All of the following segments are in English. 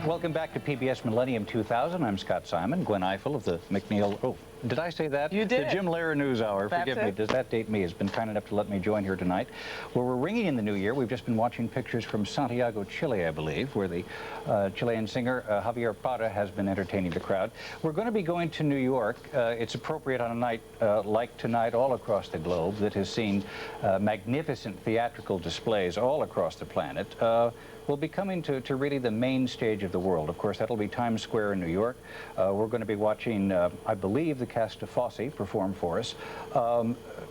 Welcome back to PBS Millennium 2000. I'm Scott Simon. Gwen Eiffel of the McNeil... Oh, did I say that? You did. The Jim Lehrer News Hour. That's Forgive me. it. Does that date me? Has been kind enough to let me join here tonight. Well, we're ringing in the new year. We've just been watching pictures from Santiago, Chile, I believe, where the Chilean singer Javier Prada has been entertaining the crowd. We're going to be going to New York. It's appropriate on a night like tonight all across the globe that has seen magnificent theatrical displays all across the planet. We'll be coming to really the main stage of the world. Of course, that'll be Times Square in New York. We're going to be watching, I believe, the cast of Fosse perform for us,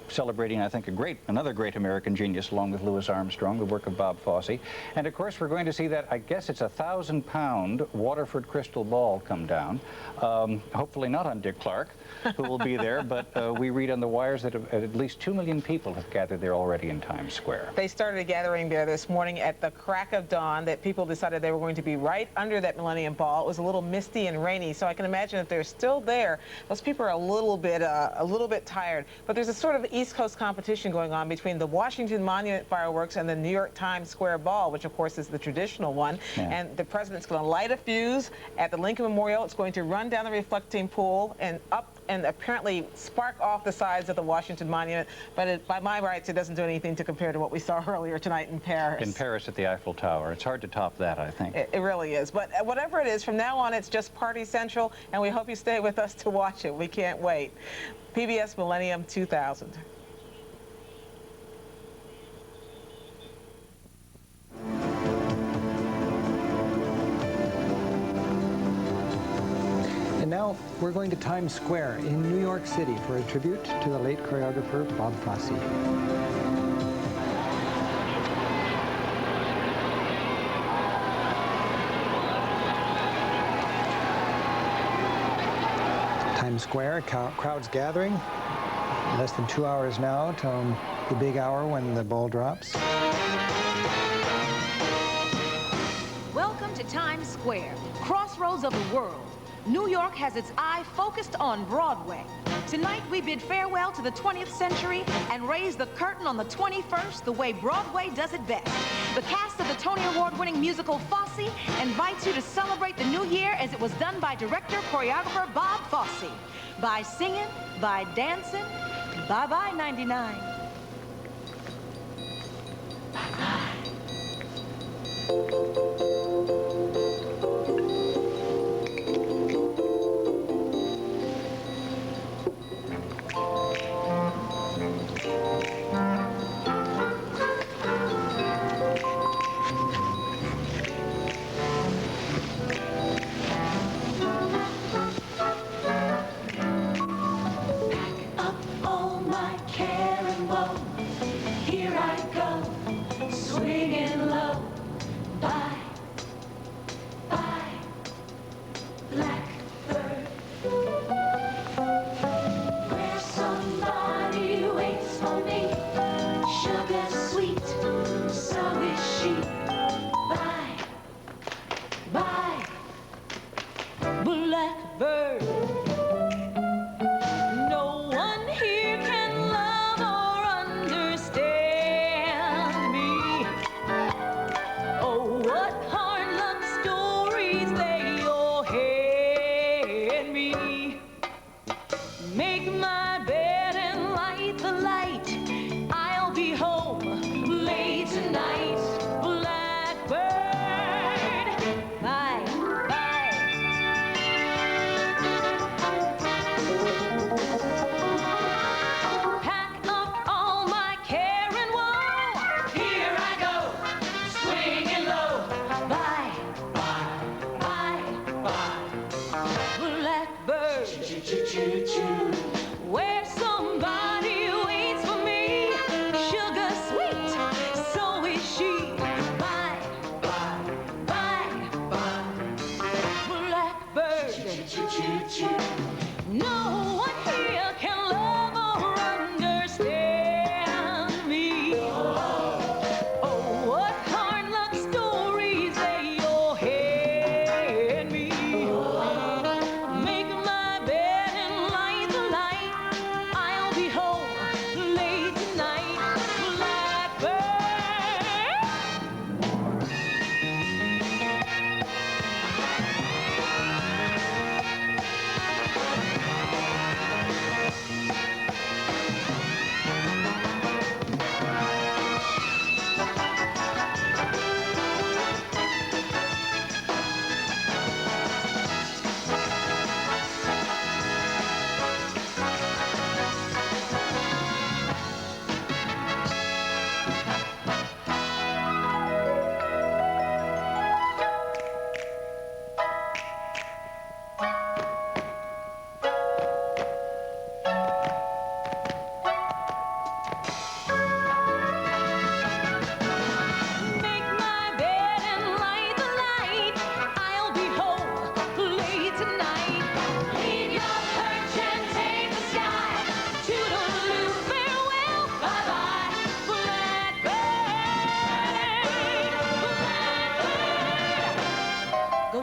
celebrating, I think, another great American genius, along with Louis Armstrong, the work of Bob Fosse. And of course, we're going to see that, I guess it's a 1,000-pound Waterford crystal ball come down. Hopefully not on Dick Clark, who will be there, but we read on the wires that at least 2 million people have gathered there already in Times Square. They started gathering there this morning at the crack of dawn, that people decided they were going to be right under that Millennium Ball. It was a little misty and rainy, so I can imagine if they're still there, those people are a little bit tired. But there's a sort of East Coast competition going on between the Washington Monument fireworks and the New York Times Square Ball, which of course is the traditional one. Yeah. And the president's going to light a fuse at the Lincoln Memorial. It's going to run down the reflecting pool and up and apparently spark off the sides of the Washington Monument. But by my rights, it doesn't do anything to compare to what we saw earlier tonight in Paris. In Paris at the Eiffel Tower. It's hard to top that, I think. It really is. But whatever it is, from now on, it's just Party Central, and we hope you stay with us to watch it. We can't wait. PBS Millennium 2000. And now we're going to Times Square in New York City for a tribute to the late choreographer Bob Fosse. Times Square, crowds gathering. Less than 2 hours now till the big hour when the ball drops. Welcome to Times Square, crossroads of the world. New York has its eye focused on Broadway. Tonight we bid farewell to the 20th century and raise the curtain on the 21st the way Broadway does it best. The cast of the Tony Award-winning musical Fosse invites you to celebrate the new year as it was done by director-choreographer Bob Fosse. By singing, by dancing, bye-bye 99. Bye-bye. Blackbird, no one here can love or understand me.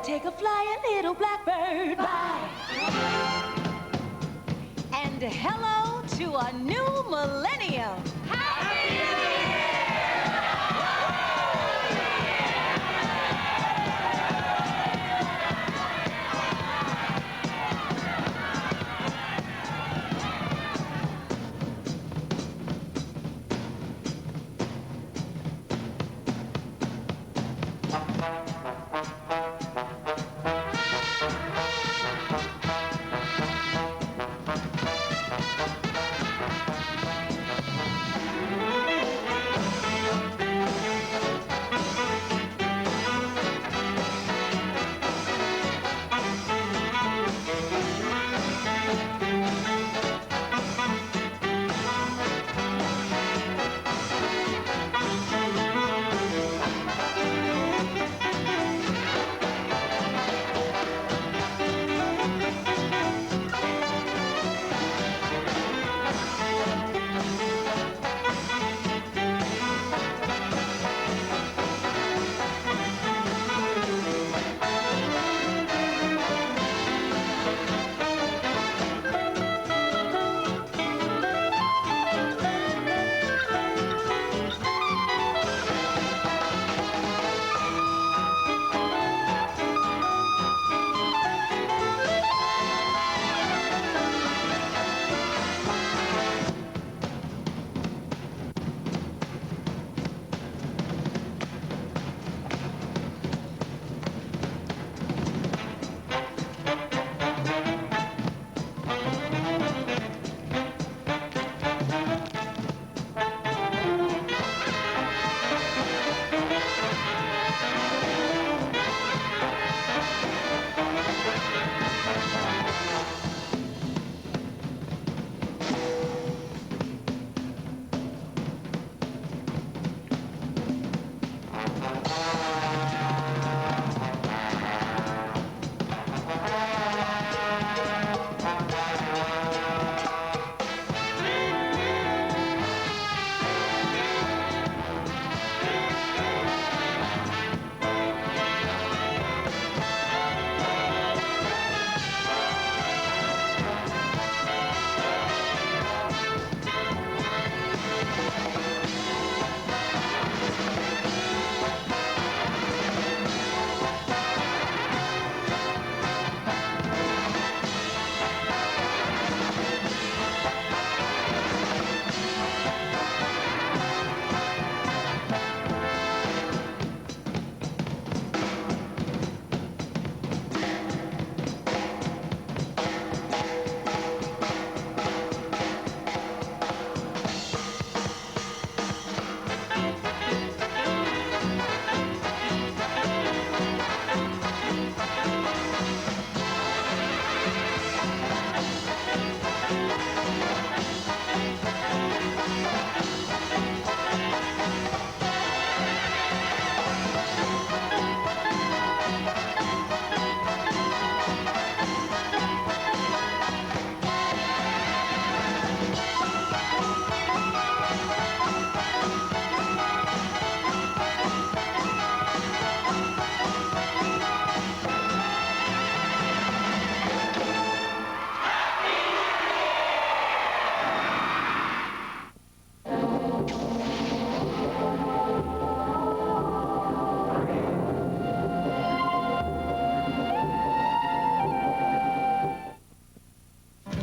So take a fly, a little blackbird, bye. And hello to a new millennium. Happy New Year!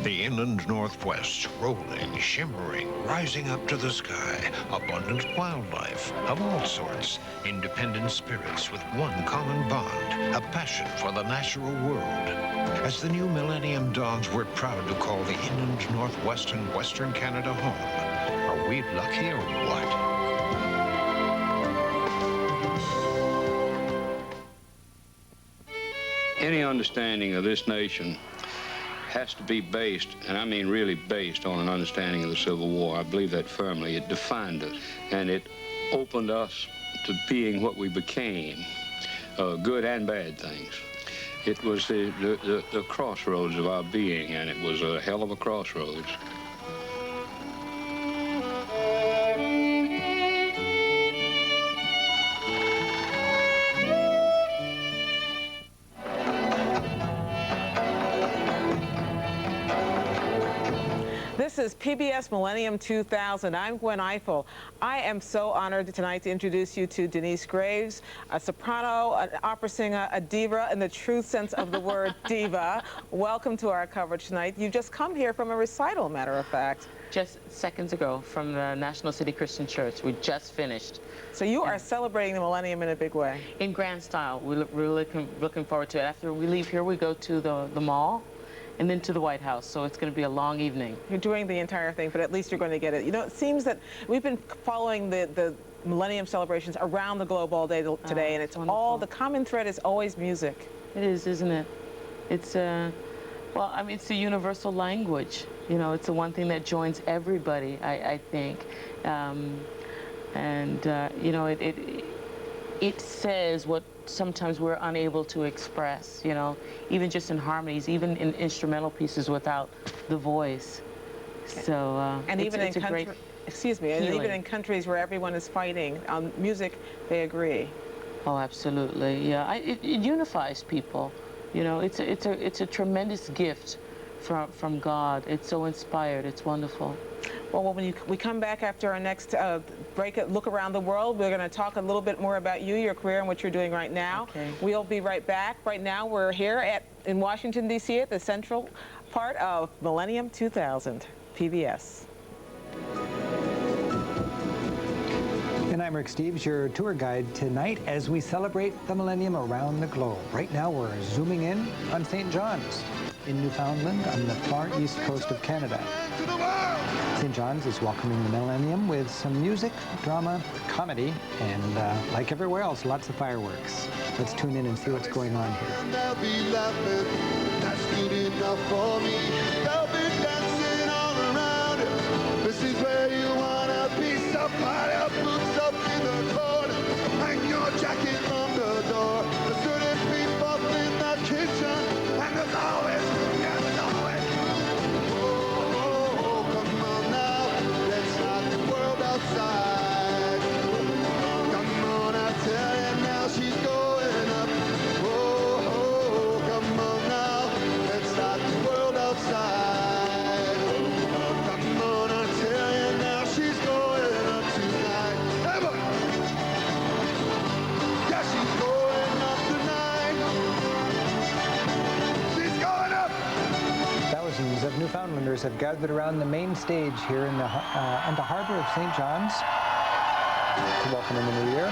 The inland northwest, rolling, shimmering, rising up to the sky. Abundant wildlife of all sorts. Independent spirits with one common bond, a passion for the natural world. As the new millennium dawns, we're proud to call the inland northwest and western Canada home. Are we lucky or what? Any understanding of this nation has to be based, and I mean really based, on an understanding of the Civil War. I believe that firmly. It defined us, and it opened us to being what we became, good and bad things. It was the crossroads of our being, and it was a hell of a crossroads. This is PBS Millennium 2000. I'm Gwen Eiffel. I am so honored tonight to introduce you to Denise Graves, a soprano, an opera singer, a diva in the true sense of the word diva. Welcome to our coverage tonight. You've just come here from a recital, matter of fact. Just seconds ago from the National City Christian Church. We just finished. So you are celebrating the millennium in a big way. In grand style. We're really looking forward to it. After we leave here, we go to the mall and then to the White House. So it's going to be a long evening. You're doing the entire thing, but at least you're going to get it. You know, it seems that we've been following the millennium celebrations around the globe all day today, and it's all, the common thread is always music. It is, isn't it? It's well, I mean, it's a universal language. You know, it's the one thing that joins everybody, I think. You know, it says what sometimes we're unable to express, you know, even just in harmonies, even in instrumental pieces without the voice. So, and even in even in countries where everyone is fighting on music, they agree. Oh, absolutely, yeah. It unifies people. You know, it's a tremendous gift from God. It's so inspired. It's wonderful. Well, when we come back after our next break, look around the world, we're going to talk a little bit more about you, your career, and what you're doing right now. Okay. We'll be right back. Right now, we're here in Washington, D.C. at the central part of Millennium 2000, PBS. And I'm Rick Steves, your tour guide tonight as we celebrate the millennium around the globe. Right now we're zooming in on St. John's in Newfoundland on the far east coast of Canada. St. John's is welcoming the millennium with some music, drama, comedy, and like everywhere else, lots of fireworks. Let's tune in and see what's going on here. They'll be laughing, that's good enough for me. They'll be dancing all around you. This is where you wanna be. Somebody boots up in the corner, hang your jacket on the door. There's certain people in the kitchen, and there's always food, yeah, there's always food. Oh, come on now, let's rock the world outside. Come on, I tell you now, she's going up. Oh, come on now, let's rock the world outside. Come on, I tell you now, she's going up tonight. Hey, boy. Yeah, she's going up tonight. She's going up. Thousands of Newfoundlanders have gathered around the main stage here in the harbor of St. John's to welcome in the new year.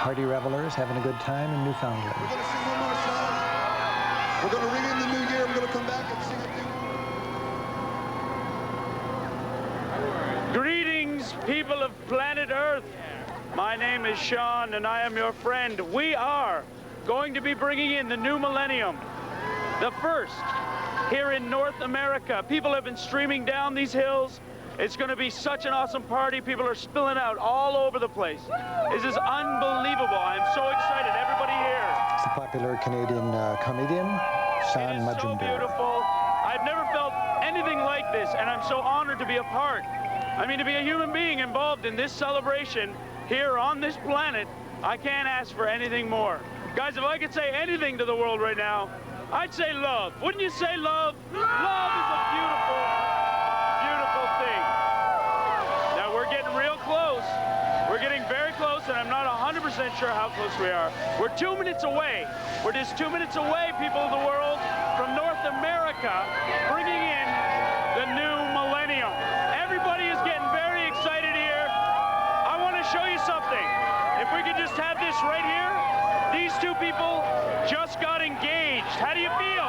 Party revelers having a good time in Newfoundland. We're going to sing one more song. We're going to ring in the new year. We're going to come back and sing it. Greetings, people of planet Earth. My name is Sean, and I am your friend. We are going to be bringing in the new millennium, the first here in North America. People have been streaming down these hills. It's going to be such an awesome party. People are spilling out all over the place. This is unbelievable. I'm so excited. Everybody here. It's a popular Canadian comedian, Sean It is so beautiful. I've never felt anything like this, and I'm so honored to be a part. I mean, to be a human being involved in this celebration here on this planet, I can't ask for anything more. Guys, if I could say anything to the world right now, I'd say love. Wouldn't you say love? Love is a beautiful, beautiful thing. Now, we're getting real close. We're getting very close, and I'm not 100% sure how close we are. We're 2 minutes away. We're just 2 minutes away, people of the world, from North America, bringing in the new millennium. Everybody is getting very excited here. I want to show you something. If we could just have this right here. These two people just got engaged. How do you feel?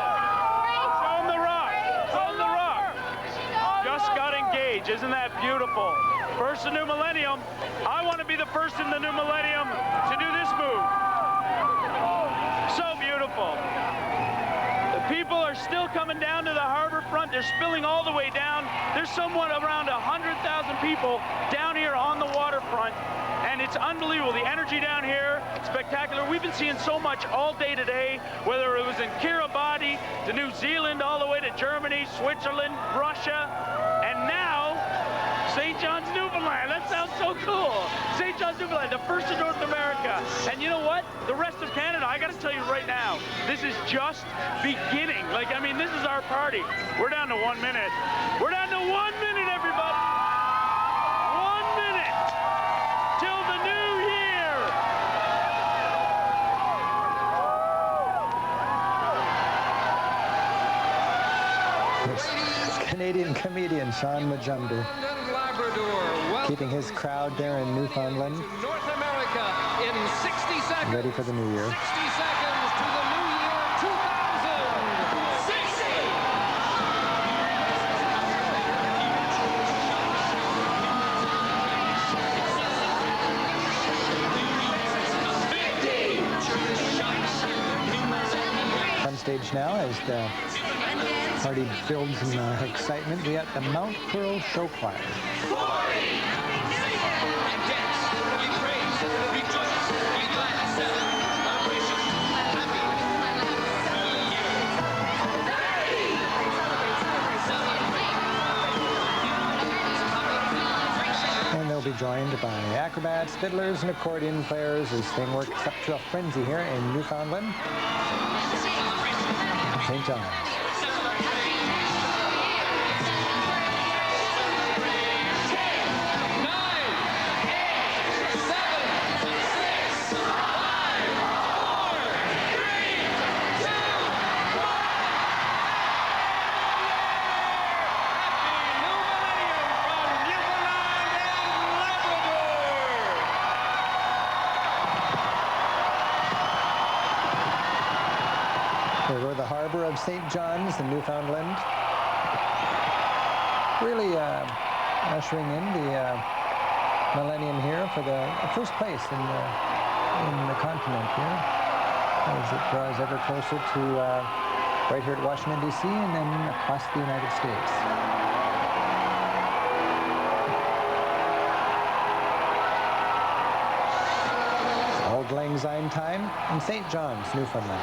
Show them the rock. Show them the rock. Just got engaged. Isn't that beautiful? First the new millennium. I want to be the first in the new millennium to do this move. So beautiful. The people are still coming down to the harbor front. They're spilling all the way down. There's somewhat around 100,000 people down here on the waterfront. And it's unbelievable. The energy down here, spectacular. We've been seeing so much all day today, whether it was in Kiribati to New Zealand, all the way to Germany, Switzerland, Russia, and now St. John's, Newfoundland. That sounds so cool. St. John's, Newfoundland, the first in North America. And you know what? The rest of Canada, I got to tell you right now, this is just beginning. Like, I mean, this is our party. We're down to 1 minute. We're down to 1 minute, everybody. 1 minute till the new year. Canadian comedian Sean Majumder keeping his crowd there in Newfoundland North America in 60 seconds. ready for the new year. 60 seconds to the new year 2000. 60. On stage now as the party builds in excitement, we got the Mount Pearl Show Choir. And they'll be joined by acrobats, fiddlers, and accordion players as thing works up to a frenzy here in Newfoundland. St. John's. Over the harbor of St. John's in Newfoundland. Really ushering in the Millennium here for the first place in the continent here, as it draws ever closer to right here at Washington, D.C., and then across the United States. Auld Lang Syne time in St. John's, Newfoundland.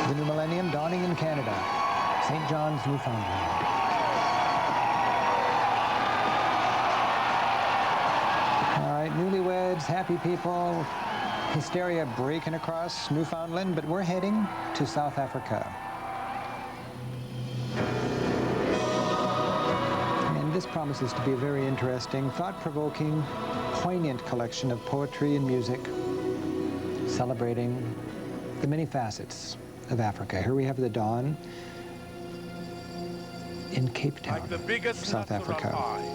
The new millennium dawning in Canada, St. John's, Newfoundland. All right, newlyweds, happy people, hysteria breaking across Newfoundland, but we're heading to South Africa. And this promises to be a very interesting, thought-provoking, poignant collection of poetry and music celebrating the many facets of Africa. Here we have the dawn in Cape Town, like the biggest South Africa. Eye,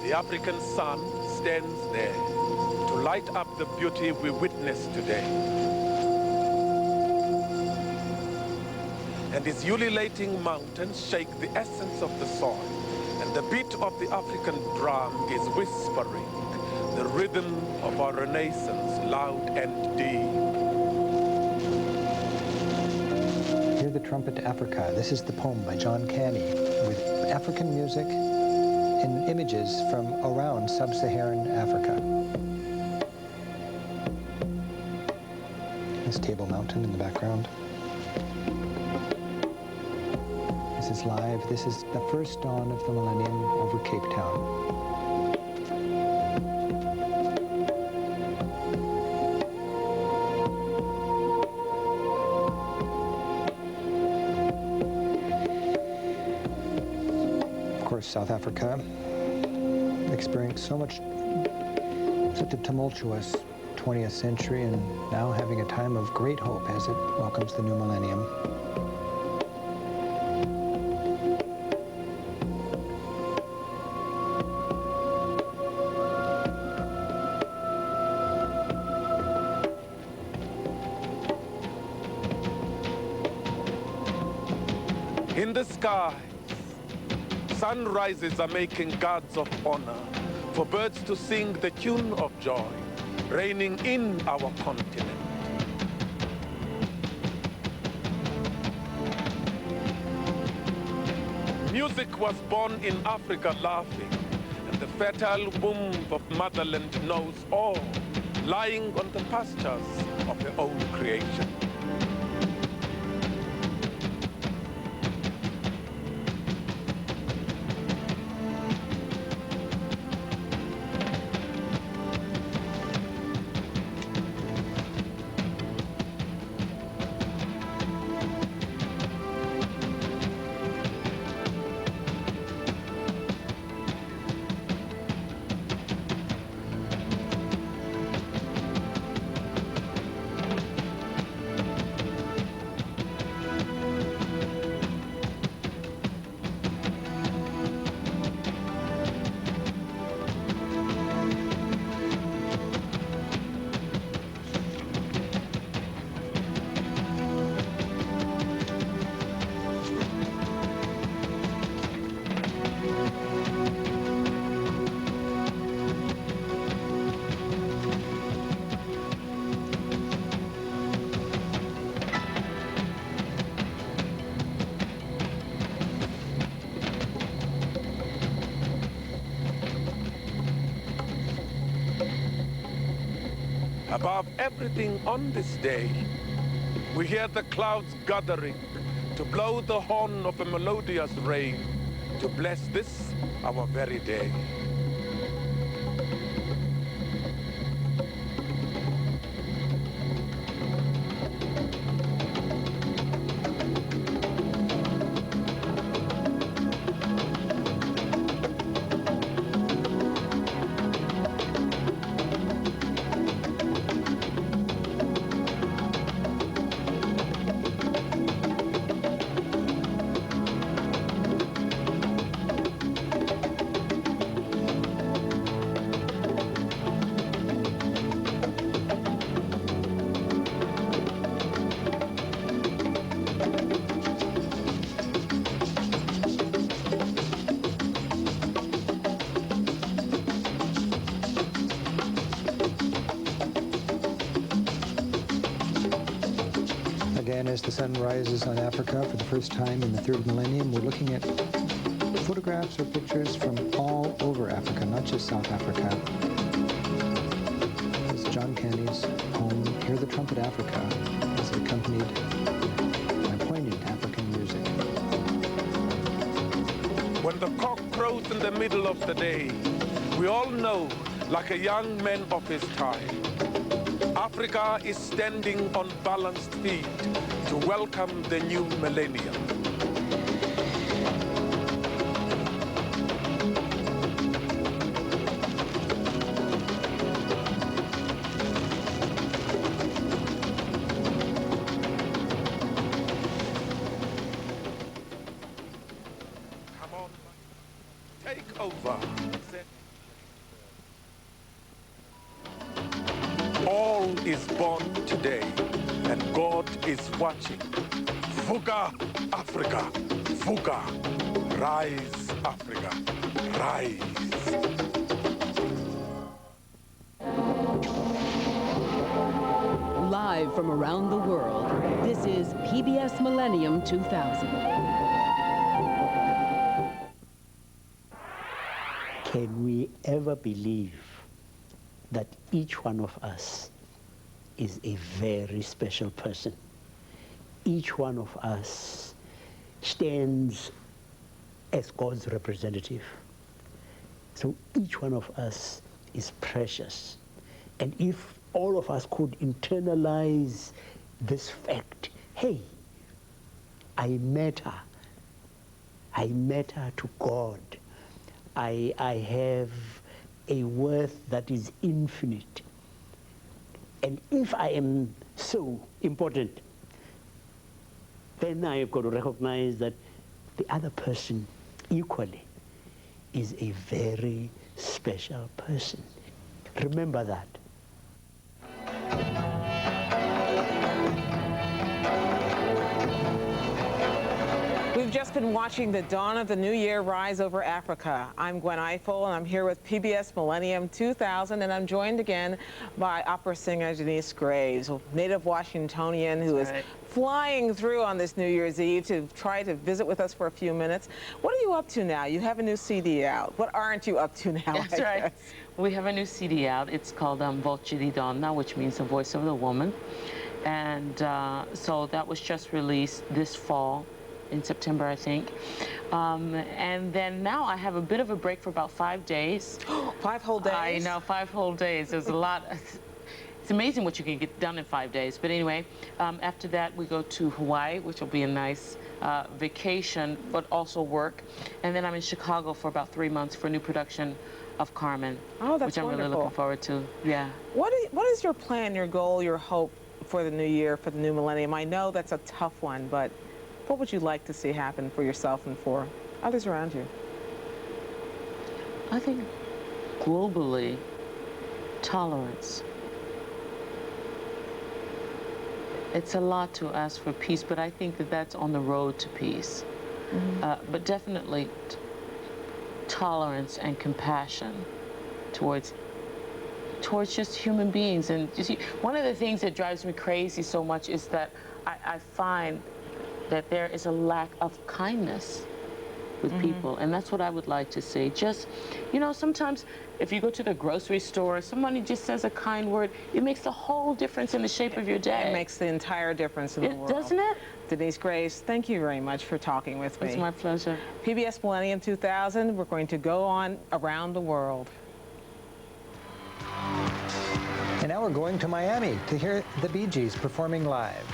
the African sun stands there to light up the beauty we witness today. And its ululating mountains shake the essence of the soil, and the beat of the African drum is whispering the rhythm of our renaissance, loud and deep. Hear the Trumpet to Africa. This is the poem by John Canny with African music and images from around sub-Saharan Africa. This Table Mountain in the background. This is live. This is the first dawn of the millennium over Cape Town. South Africa experienced such a tumultuous 20th century, and now having a time of great hope as it welcomes the new millennium. In the sky, sunrises are making guards of honor for birds to sing the tune of joy, reigning in our continent. Music was born in Africa laughing, and the fertile womb of motherland knows all, lying on the pastures of her own creation. Above everything on this day, we hear the clouds gathering to blow the horn of a melodious rain to bless this, our very day. Again, as the sun rises on Africa for the first time in the third millennium, we're looking at photographs or pictures from all over Africa, not just South Africa. It's John Candy's poem, Hear the Trumpet Africa, as accompanied by poignant African music. When the cock crows in the middle of the day, we all know, like a young man of his time, Africa is standing on balanced feet to welcome the new millennium. Come on, take over. All is born today, and God is watching. Vuga, Africa, Vuga. Rise, Africa, rise. Live from around the world, this is PBS Millennium 2000. Can we ever believe that each one of us is a very special person? Each one of us stands as God's representative. So each one of us is precious. And if all of us could internalize this fact, hey, I matter to God. I have a worth that is infinite. And if I am so important, then I've got to recognize that the other person equally is a very special person. Remember that. We've just just been watching the dawn of the new year rise over Africa. I'm Gwen Eiffel, and I'm here with PBS Millennium 2000, and I'm joined again by opera singer Denise Graves, a native Washingtonian who is flying through on this New Year's Eve to try to visit with us for a few minutes. What are you up to now? You have a new CD out. What aren't you up to now? That's right. We have a new CD out. It's called Voce di Donna, which means the voice of the woman. And so that was just released this fall, in September, I think. And then now I have a bit of a break for about 5 days. 5 whole days? I know, 5 whole days. There's a lot. It's amazing what you can get done in 5 days. But anyway, after that, we go to Hawaii, which will be a nice vacation, but also work. And then I'm in Chicago for about 3 months for a new production of Carmen, which I'm really looking forward to. Yeah. What is your plan, your goal, your hope for the new year, for the new millennium? I know that's a tough one, but what would you like to see happen for yourself and for others around you? I think globally, tolerance. It's a lot to ask for peace, but I think that that's on the road to peace. But definitely tolerance and compassion towards just human beings. And you see, one of the things that drives me crazy so much is that I find that there is a lack of kindness with people, and that's what I would like to see. Just, you know, sometimes if you go to the grocery store, somebody just says a kind word, it makes a whole difference in the shape of your day. It makes the entire difference in the world. Doesn't it? Denise Graves, thank you very much for talking with me. It's my pleasure. PBS Millennium 2000, we're going to go on around the world. And now we're going to Miami to hear the Bee Gees performing live.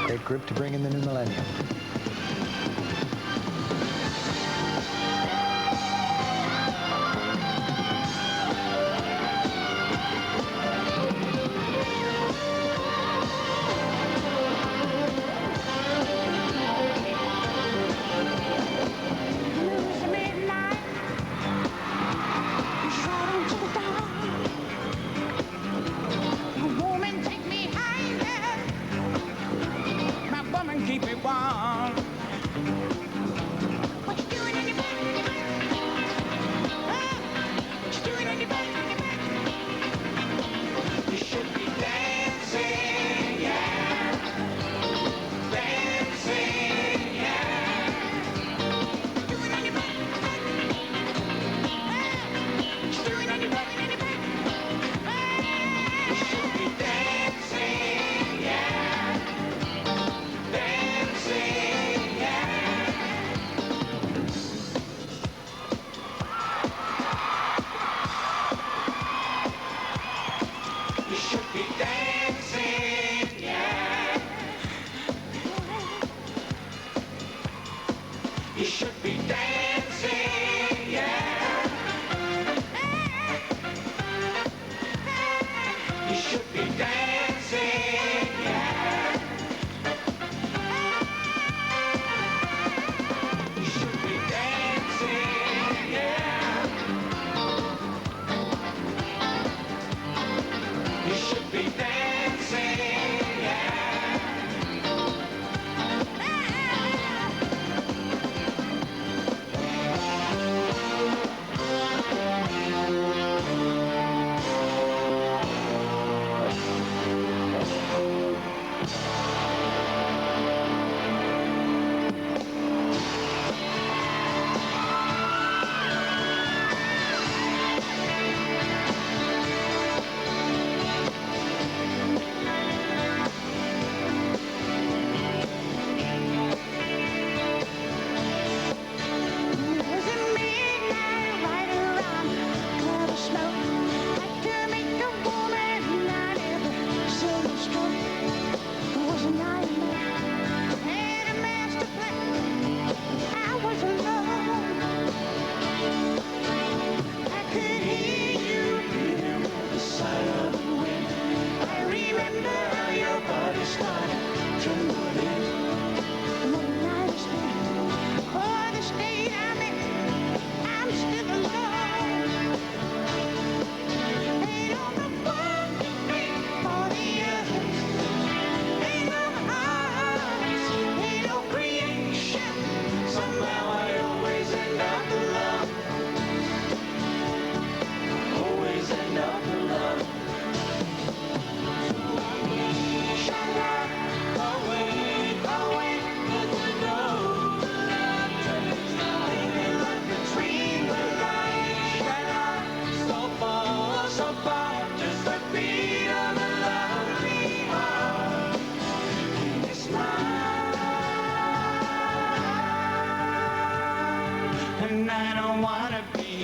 Great group to bring in the new millennium. Keep me warm.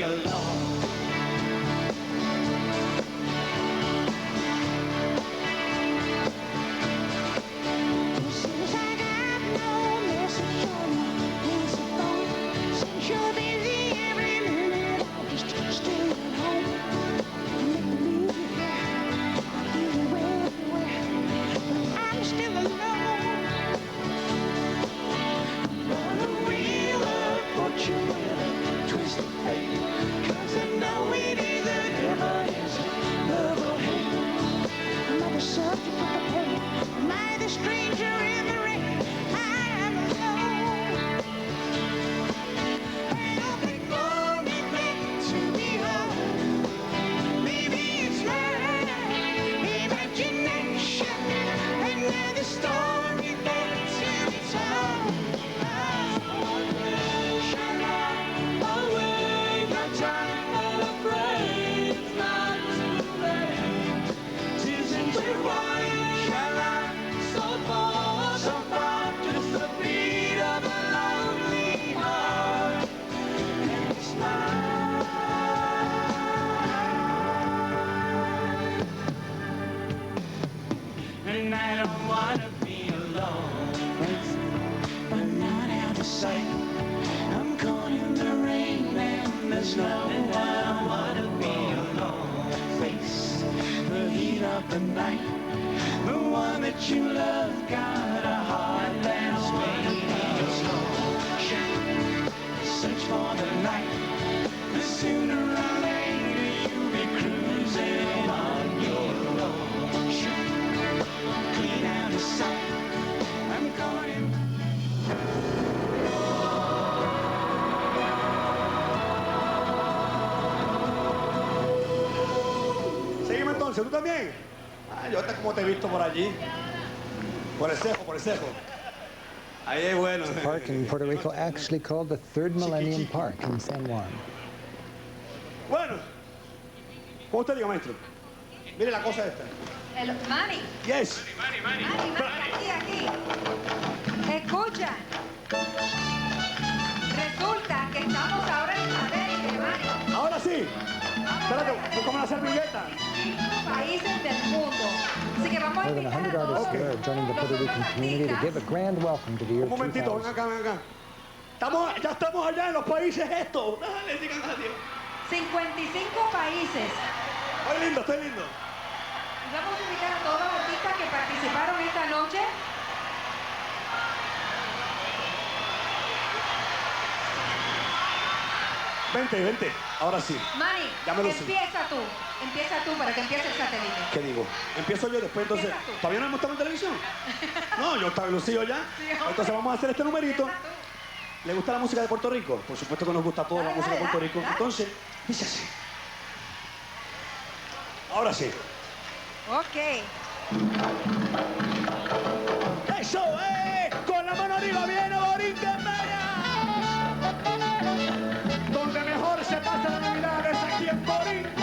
alone. Since I got no message on my answer phone, since you're busy every minute, I'll just stay at home and let the music everywhere, everywhere. I'm still alone. But a real love put you in a twisted fate, 'cause I know it either ever is love or hate. I'm not the subject of the pain, am I the stranger in the rain? I'm alone. I open for me back to be home. Maybe it's my imagination, another story back to be told. Shall I always got time, but afraid it's not too late. Isn't it right? Shall I so far, just the beat of a lonely heart and a smile. And I don't wanna be alone, but not out of sight. I'm caught in the rain and the snow. And I don't wanna be alone. Face the heat of the night. The one that you love got a heart that's made of stone. Search for the light. The sooner or later you'll be cruising on your own. Clean out of sight. I'm caught in. Sígueme entonces, ¿tú también? Ah, yo hasta como te he visto por allí. Por el cejo, por el cejo. Ahí es bueno. It's a park in Puerto Rico actually called the Third Millennium Park in San Juan. Bueno, como usted diga, maestro. Mire la cosa esta. Manny. Yes. Manny, aquí. Escucha. Resulta que estamos ahora en satélite, Manny. Ahora sí. Espérate, como una servilleta. Países del mundo. Así que vamos a More than 100 artists there are joining the Puerto Rican community to give a grand welcome to the year Un momentito, 2000. ven acá. Ya estamos allá en los países estos. Dale, digan adiós. 55 países. Estoy lindo. Y vamos a invitar a todos los artistas que participaron esta noche. Vente. Ahora sí. Manny, Ya me lucí. empieza tú para que empiece el satélite. ¿Qué digo? Empiezo yo después, entonces. Empieza tú. ¿Todavía no hemos estado en televisión? No, yo estaba lucido ya. Sí, hombre. Entonces vamos a hacer este numerito. Empieza tú. ¿Le gusta la música de Puerto Rico? Por supuesto que nos gusta toda la Dale, música de dale, Puerto Rico. dale. Entonces, dice así. Ahora sí. Ok. ¡Eso, Con la mano arriba viene Borinquen Maya. Donde mejor se pasa la Navidad es aquí en Borinquen.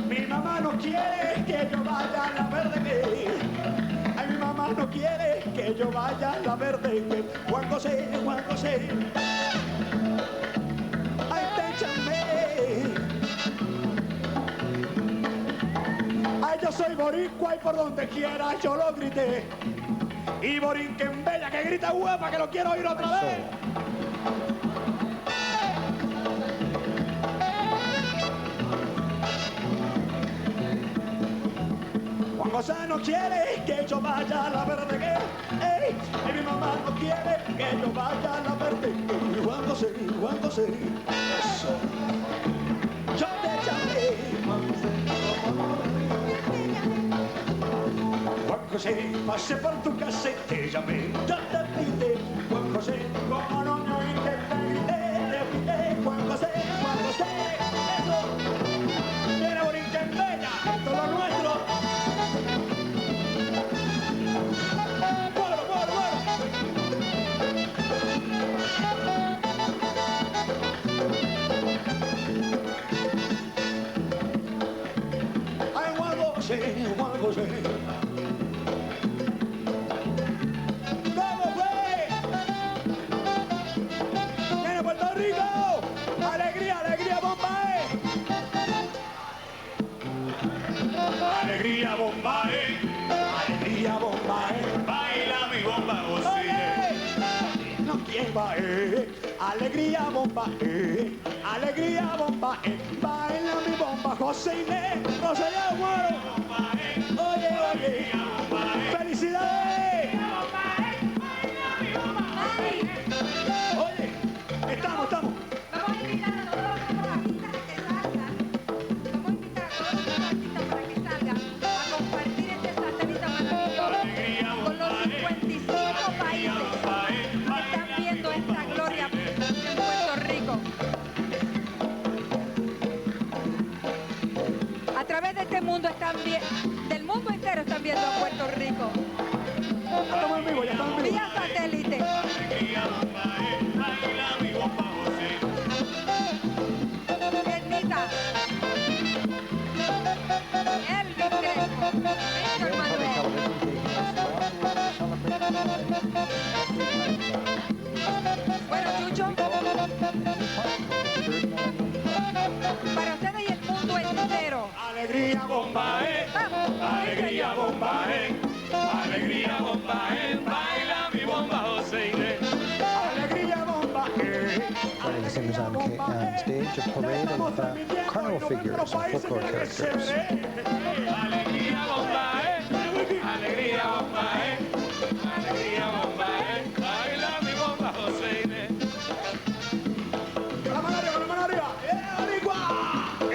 Mi mamá no quiere que yo vaya a la verde. Ay, mi mamá no quiere que yo vaya a la verde. Juan José. Ay, téchame. Ay, yo soy boricua y por donde quiera yo lo grité. Y Borinquen Bella que grita guapa que lo quiero oír otra vez. Juan José no quiere que yo vaya a la verde y mi mamá no quiere que yo vaya a la verde. Juan José, eso. Yo te llamé, Juan José, pasé por tu casa y te llamé. Yo te pide, Juan José, como no me oíste, te grité, Juan José, eso. Viene Borinquen Bella, esto es lo nuestro. Ay, Juan José, bomba, alegría bomba, baila mi bomba, no quién va, alegría bomba, baila mi bomba, José Inés, Rosalía Muero, oye, felicidades. Oye, estamos. Vamos a invitar a todos los artistas que salgan. Vamos a invitar a todos los artistas para que salgan a compartir este satélite maravilloso con los 55 países que están viendo esta gloria en Puerto Rico. A través de este mundo del mundo entero están viendo a Puerto Rico. Estamos en vivo, ya estamos en vivo. Vía satélite. Ernita. Elvis Crespo. Víctor Manuel. Bueno, Chucho. Para ustedes y el mundo entero. Alegría bomba, alegría bomba, alegría bomba, baila mi bomba, José Inés. Alegría bomba, Joining the singers on stage, a parade of carnival figures and folklore characters. alegría bomba, alegría bomba, alegría bomba, baila mi bomba, José Inés. La mano arriba,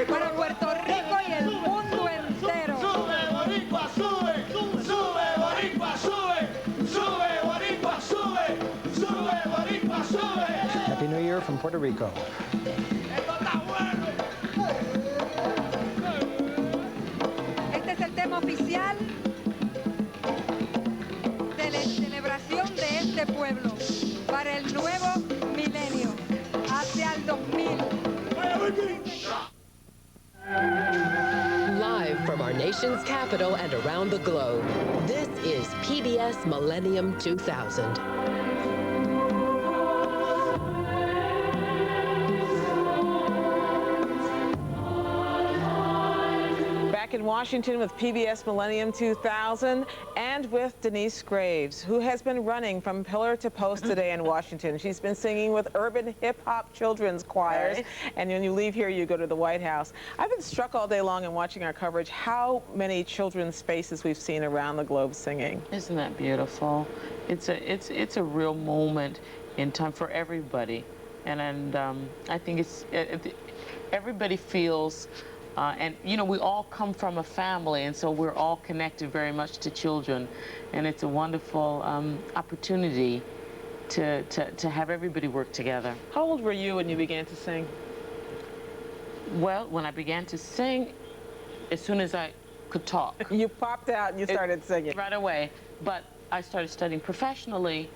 Para Puerto Rico y el mundo entero. Sube, boricua, sube, sube, boricua, sube, sube, boricua, sube, sube, boricua, sube. Happy New Year from Puerto Rico. Esto está bueno. Este es el tema oficial de la celebración de este pueblo para el nuevo milenio, hacia el 2000. Live from our nation's capital and around the globe, this is PBS Millennium 2000. Back in Washington with PBS Millennium 2000 and with Denise Graves, who has been running from pillar to post today in Washington. She's been singing with urban hip-hop children's choirs, and when you leave here, you go to the White House. I've been struck all day long in watching our coverage how many children's faces we've seen around the globe singing. Isn't that beautiful? It's a real moment in time for everybody, and I think everybody feels. And you know, we all come from a family, and so we're all connected very much to children, and it's a wonderful opportunity to have everybody work together. How old were you when you began to sing? Well, when I began to sing, as soon as I could talk. You popped out and you started singing. Right away, but I started studying professionally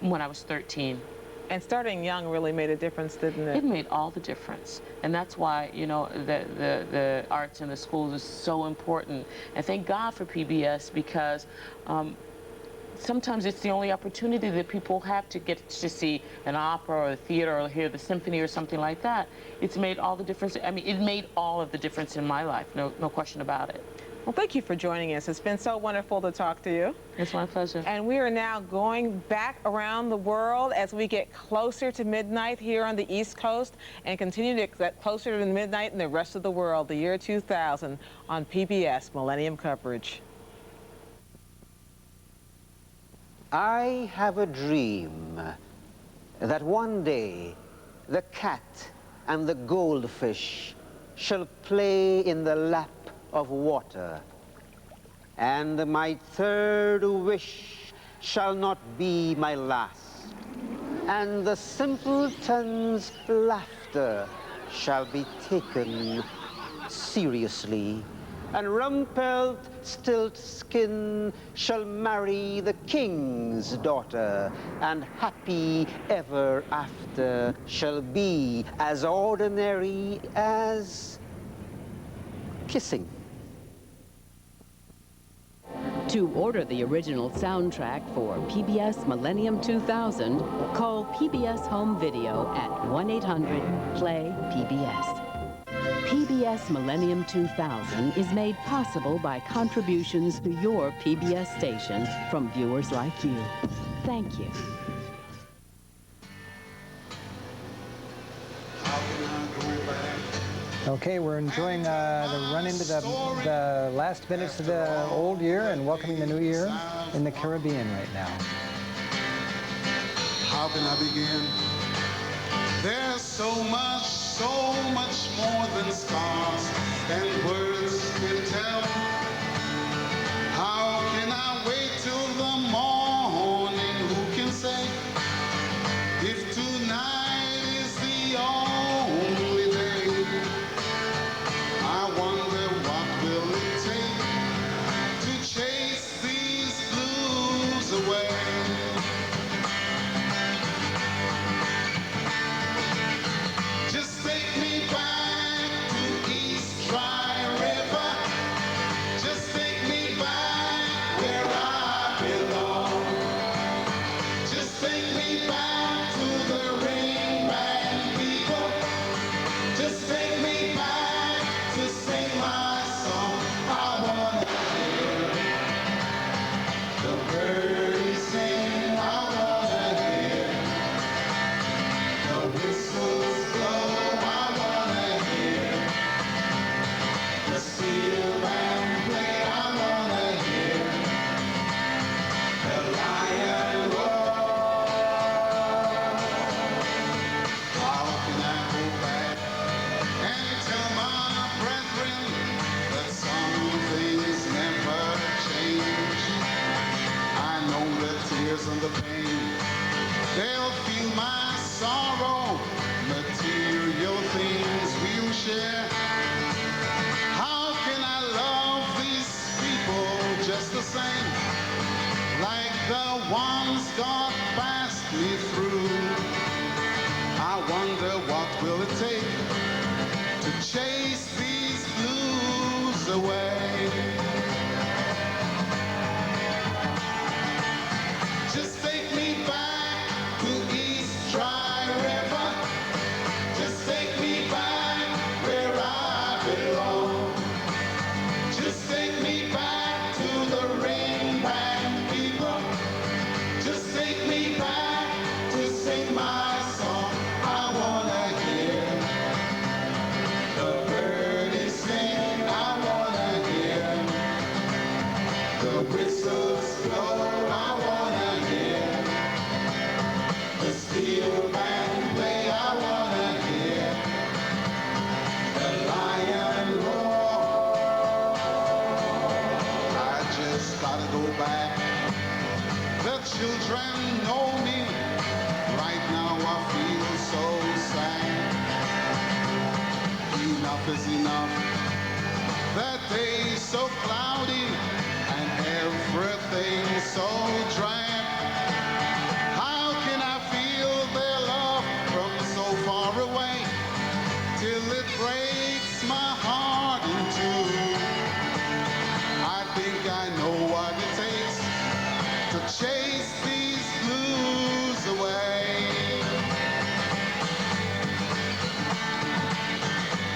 when I was 13. And starting young really made a difference, didn't it? It made all the difference. And that's why, you know, the arts in the schools is so important. And thank God for PBS, because sometimes it's the only opportunity that people have to get to see an opera or a theater or hear the symphony or something like that. It's made all the difference. I mean, it made all of the difference in my life, no question about it. Well, thank you for joining us. It's been so wonderful to talk to you. It's my pleasure. And we are now going back around the world as we get closer to midnight here on the East Coast and continue to get closer to midnight in the rest of the world, the year 2000, on PBS Millennium coverage. I have a dream that one day the cat and the goldfish shall play in the lap of water, and my third wish shall not be my last, and the simpleton's laughter shall be taken seriously, and Rumpelstiltskin shall marry the king's daughter, and happy ever after shall be as ordinary as kissing. To order the original soundtrack for PBS Millennium 2000, call PBS Home Video at 1-800-PLAY-PBS. PBS PBS Millennium 2000 is made possible by contributions to your PBS station from viewers like you. Thank you. Okay, we're enjoying the run into the last minutes of the old year and welcoming the new year in the Caribbean right now. How can I begin? There's so much more than stars and words can tell. How can I wait till the morning? Who can say if tonight is the only day? I wonder what will it take to chase these blues away. Just take me back to East Dry River. Just take me back where I belong. Just take me back to the ring band people. Just take me back to sing my song. I wanna hear the birds sing. I wanna hear the whistles blow. I wanna hear the steel band play. I wanna hear the lion roar. How can I go back and tell my brethren that some things never change? I know the tears and the pain, they'll feel my sorrow. Material things we'll share. How can I love these people just the same, like the ones God passed me through? I wonder what will it take to chase these blues away. Just take me back to East Dry River. Just take me back where I belong. Just take me back to the ring band people. Just take me back to sing my song. I wanna hear the birdies sing. I wanna hear the whistles blow. I wanna hear the steel band play. I wanna hear the lion roar. I just gotta go back. The children know me. Right now I feel so sad. Enough is enough. That day's so cloudy and everything so drab. How can I feel their love from so far away till it breaks my heart in two? I think I know what it takes to chase these blues away.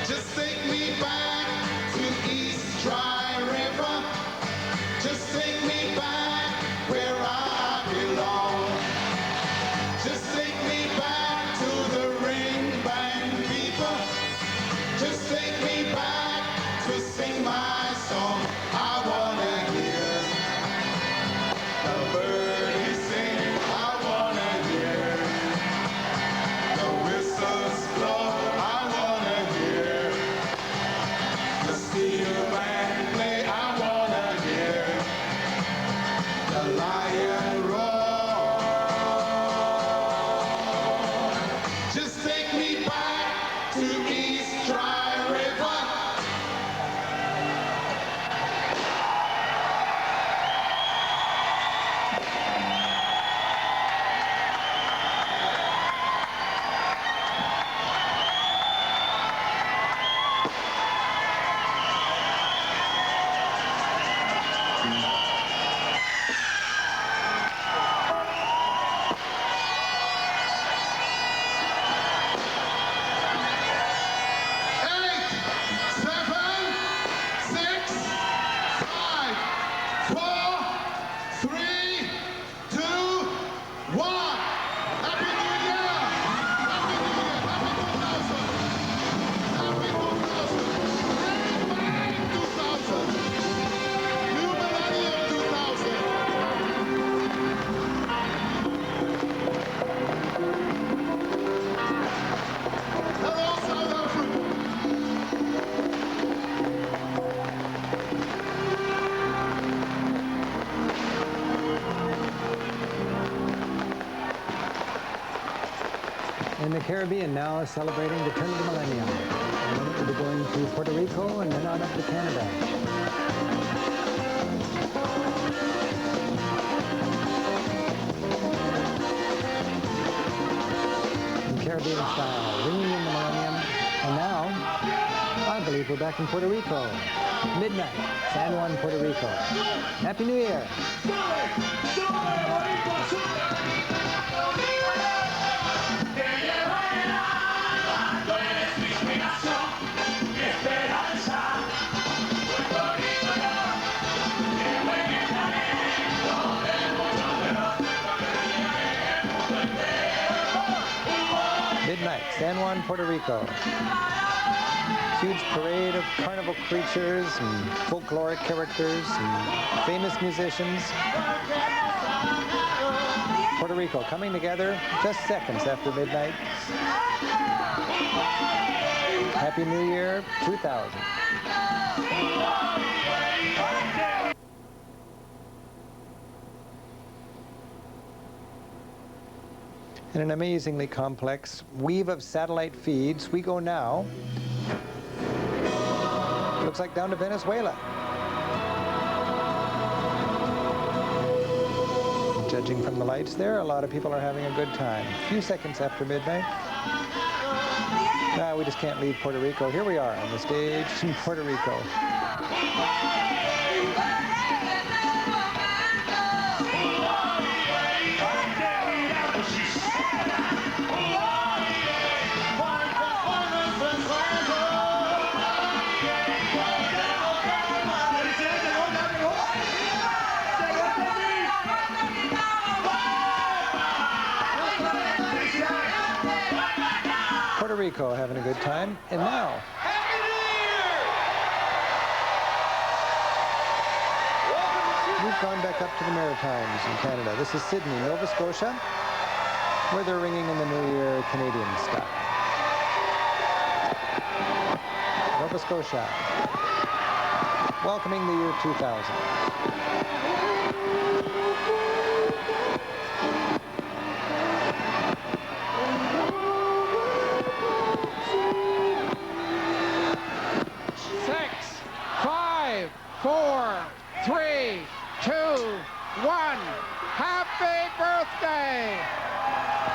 Just take me back to East Dry River. Just take me back where I belong. Just take me back to the ring band people. Just take me back to sing my song. I wanna hear the birdies sing. I wanna hear the whistles blow. I wanna hear the steel band play. I wanna hear In the Caribbean now, celebrating the turn of the millennium. And then we'll be going to Puerto Rico and then on up to Canada. Caribbean style, ringing in the millennium. And now, I believe we're back in Puerto Rico. Midnight, San Juan, Puerto Rico. Happy New Year. Midnight, San Juan, Puerto Rico. Huge parade of carnival creatures and folkloric characters and famous musicians. Puerto Rico coming together just seconds after midnight. Happy New Year 2000. In an amazingly complex weave of satellite feeds, we go now, looks like down to Venezuela. Judging from the lights there, a lot of people are having a good time. A few seconds after midnight. We just can't leave Puerto Rico. Here we are on the stage in Puerto Rico. Puerto Rico having a good time. And now, we've gone back up to the Maritimes in Canada. This is Sydney, Nova Scotia, where they're ringing in the New Year Canadian style. Nova Scotia, welcoming the year 2000.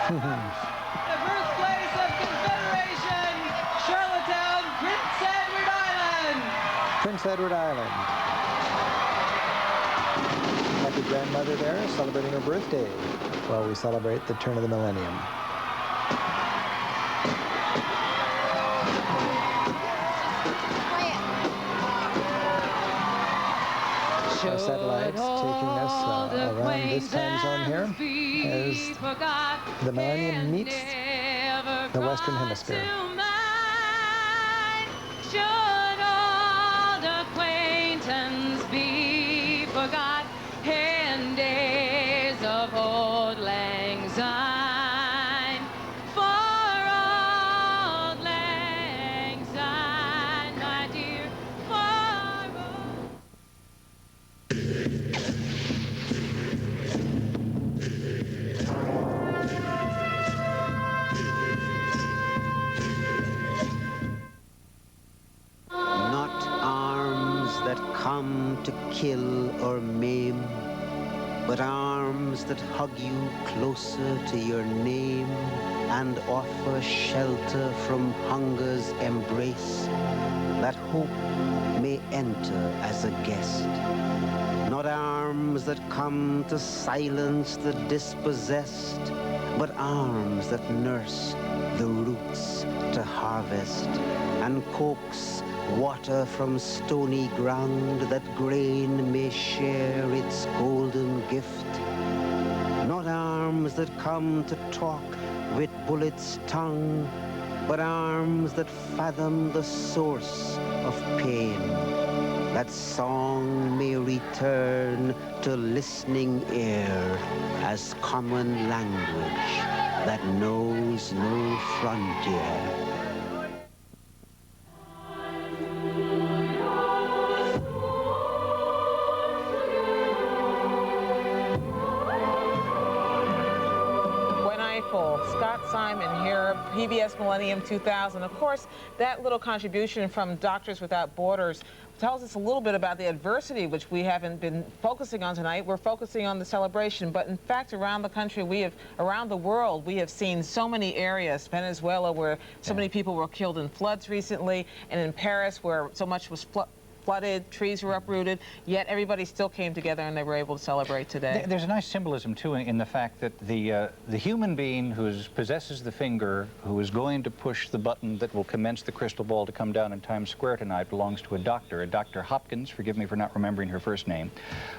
The birthplace of Confederation, Charlottetown, Prince Edward Island. Prince Edward Island. Happy grandmother there celebrating her birthday while we celebrate the turn of the millennium. Our satellites taking us around this time zone here as the millennium meets the Western Hemisphere. Should old acquaintance be forgot in days of old lang syne? For old lang syne, my dear, for old... Not arms that come to kill or maim, but arms that hug you closer to your name and offer shelter from hunger's embrace, that hope may enter as a guest. Not arms that come to silence the dispossessed, but arms that nurse the roots to harvest and coax water from stony ground that grain may share its golden gift. Not arms that come to talk with bullets' tongue, but arms that fathom the source of pain, that song may return to listening ear as common language that knows no frontier. Simon here, PBS Millennium 2000. Of course, that little contribution from Doctors Without Borders tells us a little bit about the adversity, which we haven't been focusing on tonight. We're focusing on the celebration, but in fact, around the country, around the world, we have seen so many areas. Venezuela, where so many people were killed in floods recently, and in Paris, where so much was flooded, trees were uprooted, yet everybody still came together and they were able to celebrate today. There's a nice symbolism, too, in the fact that the human being who possesses the finger, who is going to push the button that will commence the crystal ball to come down in Times Square tonight, belongs to a Dr. Hopkins, forgive me for not remembering her first name,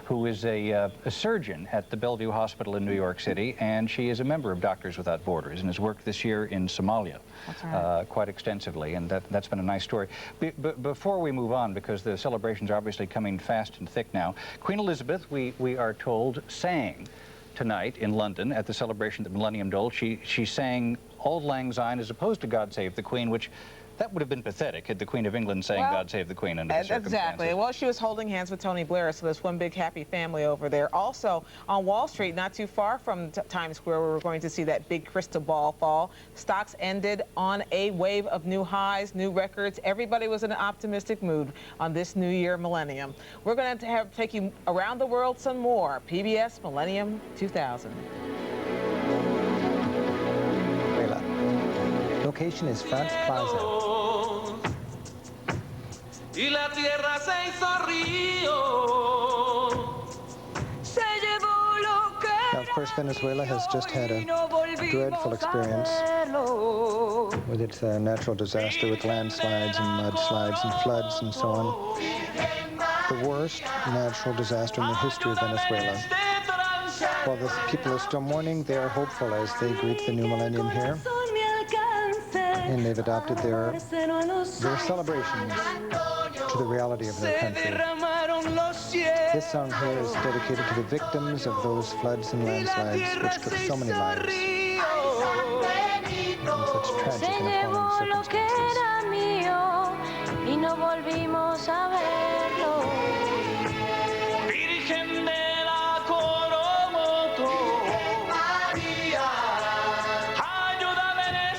who is a surgeon at the Bellevue Hospital in New York City, and she is a member of Doctors Without Borders and has worked this year in Somalia quite extensively, and that's been a nice story. Before we move on, because the celebrations are obviously coming fast and thick now, Queen Elizabeth, we are told, sang tonight in London at the celebration at the Millennium Dole. She sang Auld Lang Syne as opposed to God Save the Queen, which that would have been pathetic had the Queen of England sang God Save the Queen under the circumstances. Exactly. Well, she was holding hands with Tony Blair, so there's one big happy family over there. Also, on Wall Street, not too far from Times Square, where we're going to see that big crystal ball fall, stocks ended on a wave of new highs, new records. Everybody was in an optimistic mood on this New Year millennium. We're going to take you around the world some more. PBS Millennium 2000. Location is France Plaza. Y la tierra se hizo río. Se llevó lo que Now, of course, Venezuela has just had a dreadful experience with its natural disaster with landslides and mudslides and floods and so on. The worst natural disaster in the history of Venezuela. While the people are still mourning, they are hopeful as they greet the new millennium here. And they've adopted their celebrations to the reality of their country. This song here is dedicated to the victims of those floods and landslides which took so many lives in such tragic and appalling circumstances.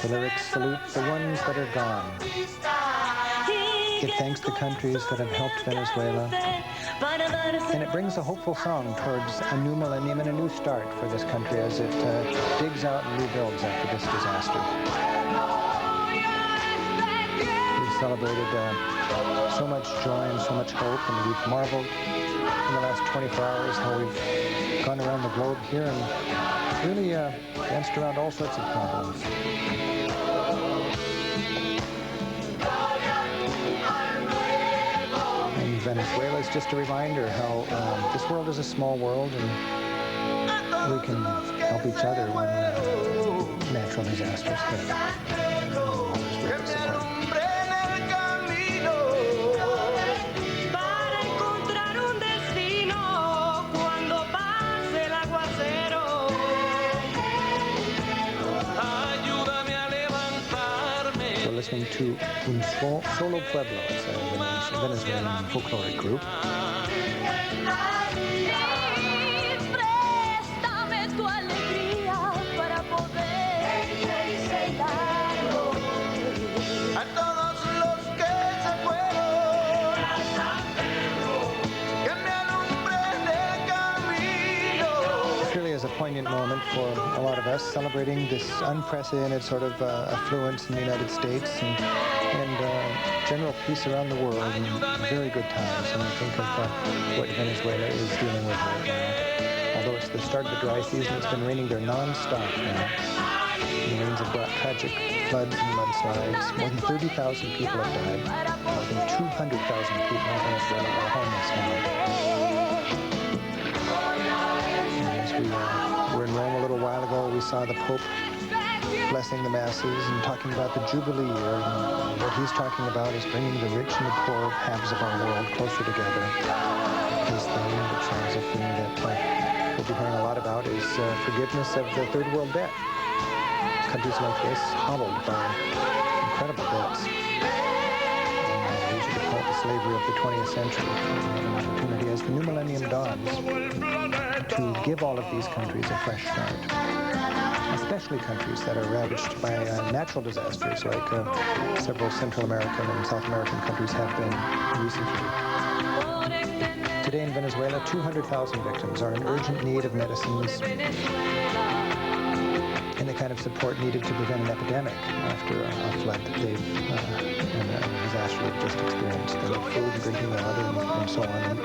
The lyrics salute the ones that are gone. It thanks the countries that have helped Venezuela. And it brings a hopeful song towards a new millennium and a new start for this country as it digs out and rebuilds after this disaster. We've celebrated so much joy and so much hope, and we've marveled in the last 24 hours how we've gone around the globe here and really danced around all sorts of problems. Venezuela is just a reminder how this world is a small world and we can help each other when natural disasters hit. We're listening to Un Solo Pueblo. It's a Venezuelan folkloric group. It really is a poignant moment for a lot of us, celebrating this unprecedented sort of affluence in the United States and general peace around the world and very good times. And I think of what Venezuela is dealing with right now. Although it's the start of the dry season, it's been raining there non-stop now. And the rains have brought tragic floods and mudslides. More than 30,000 people have died. More than 200,000 people in Venezuela are homeless now. And as we were in Rome a little while ago, we saw the Pope blessing the masses and talking about the Jubilee year. And what he's talking about is bringing the rich and the poor halves of our world closer together. His theme, which is a theme that we'll be hearing a lot about, is forgiveness of the third world debt. Countries like this hobbled by incredible debts. And we should call it the slavery of the 20th century. We have an opportunity as the new millennium dawns to give all of these countries a fresh start. especially countries that are ravaged by natural disasters like several Central American and South American countries have been recently. Today in Venezuela, 200,000 victims are in urgent need of medicines and the kind of support needed to prevent an epidemic after a flood that they've, and a disaster they've just experienced. They need food and drinking water and so on.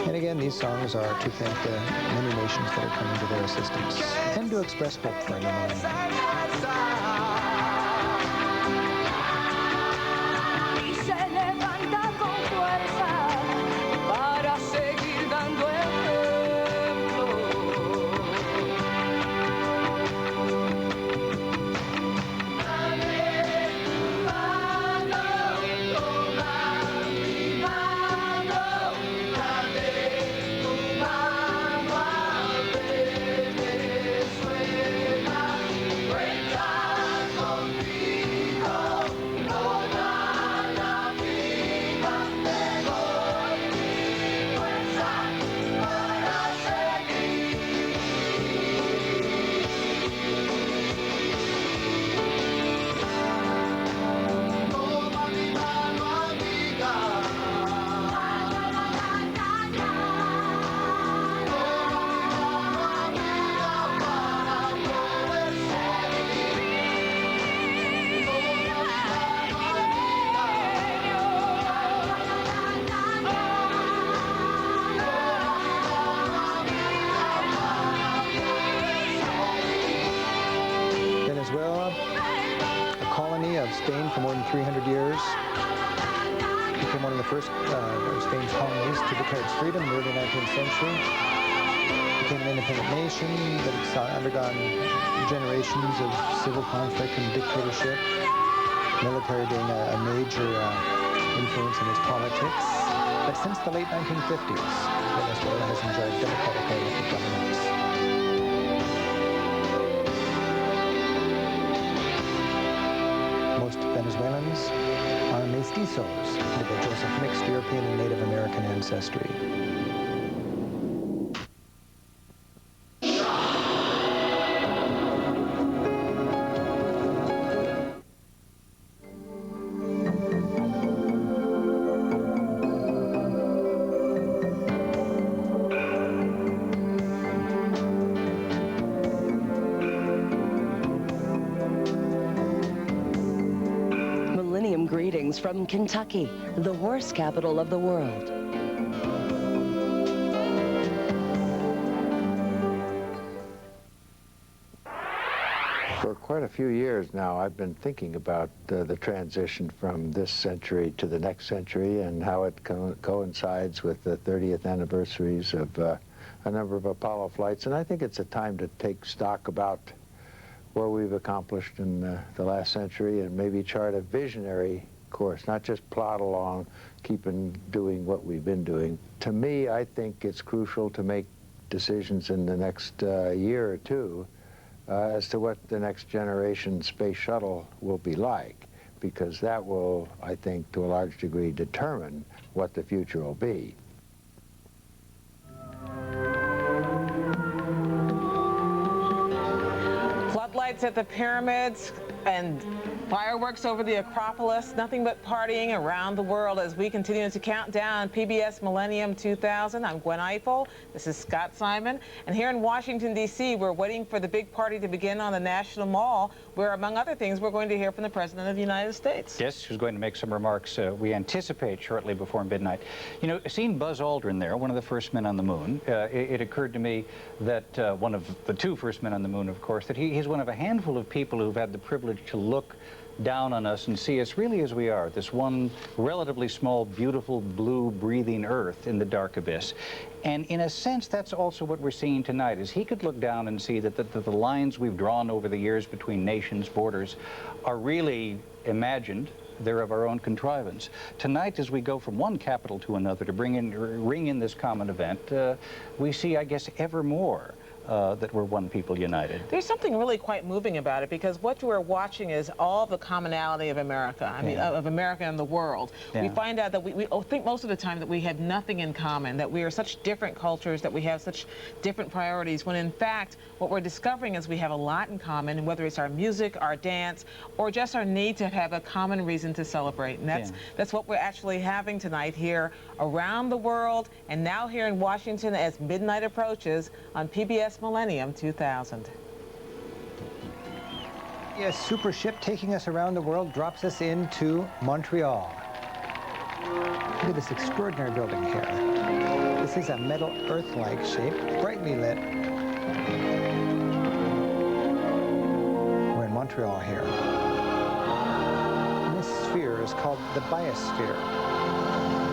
And again, these songs are to thank the many nations that are coming to their assistance and to express hope for a new millennium. Spain for more than 300 years. It became one of the first of Spain's colonies to declare its freedom in the early 19th century. It became an independent nation, but it's undergone generations of civil conflict and dictatorship, military being a major influence in its politics. But since the late 1950s, Venezuela has enjoyed democratically elected governments. Venezuelans are mestizos, individuals of mixed European and Native American ancestry. Greetings from Kentucky, the horse capital of the world. For quite a few years now, I've been thinking about the transition from this century to the next century and how it coincides with the 30th anniversaries of a number of Apollo flights. And I think it's a time to take stock about what we've accomplished in the last century and maybe chart a visionary course, not just plod along, keeping doing what we've been doing. To me, I think it's crucial to make decisions in the next year or two as to what the next generation space shuttle will be like, because that will, I think, to a large degree determine what the future will be. Floodlights at the pyramids and fireworks over the Acropolis, nothing but partying around the world as we continue to count down PBS Millennium 2000. I'm Gwen Eiffel. This is Scott Simon. And here in Washington, D.C., we're waiting for the big party to begin on the National Mall, where, among other things, we're going to hear from the President of the United States. Yes, who's going to make some remarks we anticipate shortly before midnight. You know, seeing Buzz Aldrin there, one of the first men on the moon, it occurred to me that one of the two first men on the moon, of course, that he's one of a handful of people who've had the privilege to look down on us and see us really as we are, this one relatively small, beautiful, blue, breathing Earth in the dark abyss. And in a sense, that's also what we're seeing tonight, is he could look down and see that the lines we've drawn over the years between nations, borders, are really imagined. They're of our own contrivance. Tonight, as we go from one capital to another to ring in this common event, we see, I guess, ever more that we're one people united. There's something really quite moving about it, because what we're watching is all the commonality of America. I mean, of America and the world. Yeah. We find out that we think most of the time that we have nothing in common, that we are such different cultures, that we have such different priorities, when in fact, what we're discovering is we have a lot in common, and whether it's our music, our dance, or just our need to have a common reason to celebrate. And that's what we're actually having tonight here around the world, and now here in Washington as midnight approaches on PBS Millennium 2000. Yes, super ship taking us around the world drops us into Montreal. Look at this extraordinary building here. This is a metal Earth-like shape, brightly lit. We're in Montreal here. And this sphere is called the Biosphere.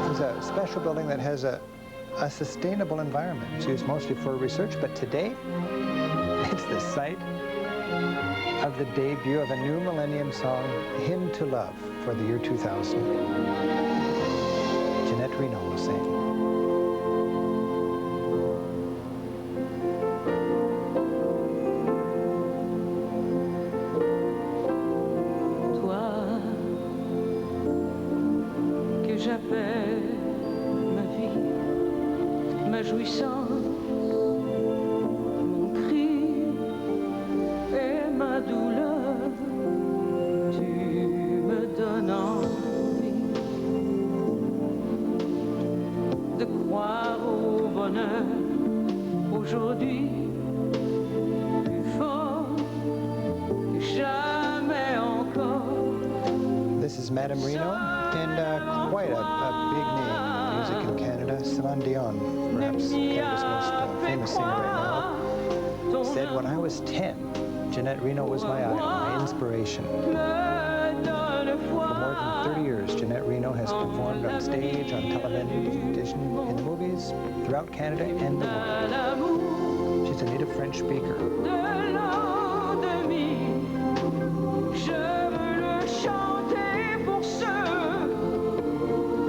This is a special building that has a sustainable environment. It's used mostly for research, but today, it's the site of the debut of a new Millennium song, Hymn to Love, for the year 2000. Jeanette Reno will sing. Toi, que j'appelle ma vie, ma jouissance, mon cri et ma douleur, tu me donnes envie de croire au bonheur aujourd'hui plus fort que jamais encore. This is Madame Reno, and quite a big name in music in Canada. Celine Dion, perhaps Canada's most famous singer right now, said, when I was 10, Jeanette Reno was my idol, my inspiration. For more than 30 years, Jeanette Reno has performed on stage, on television, in the movies, throughout Canada and the world. She's a native French speaker.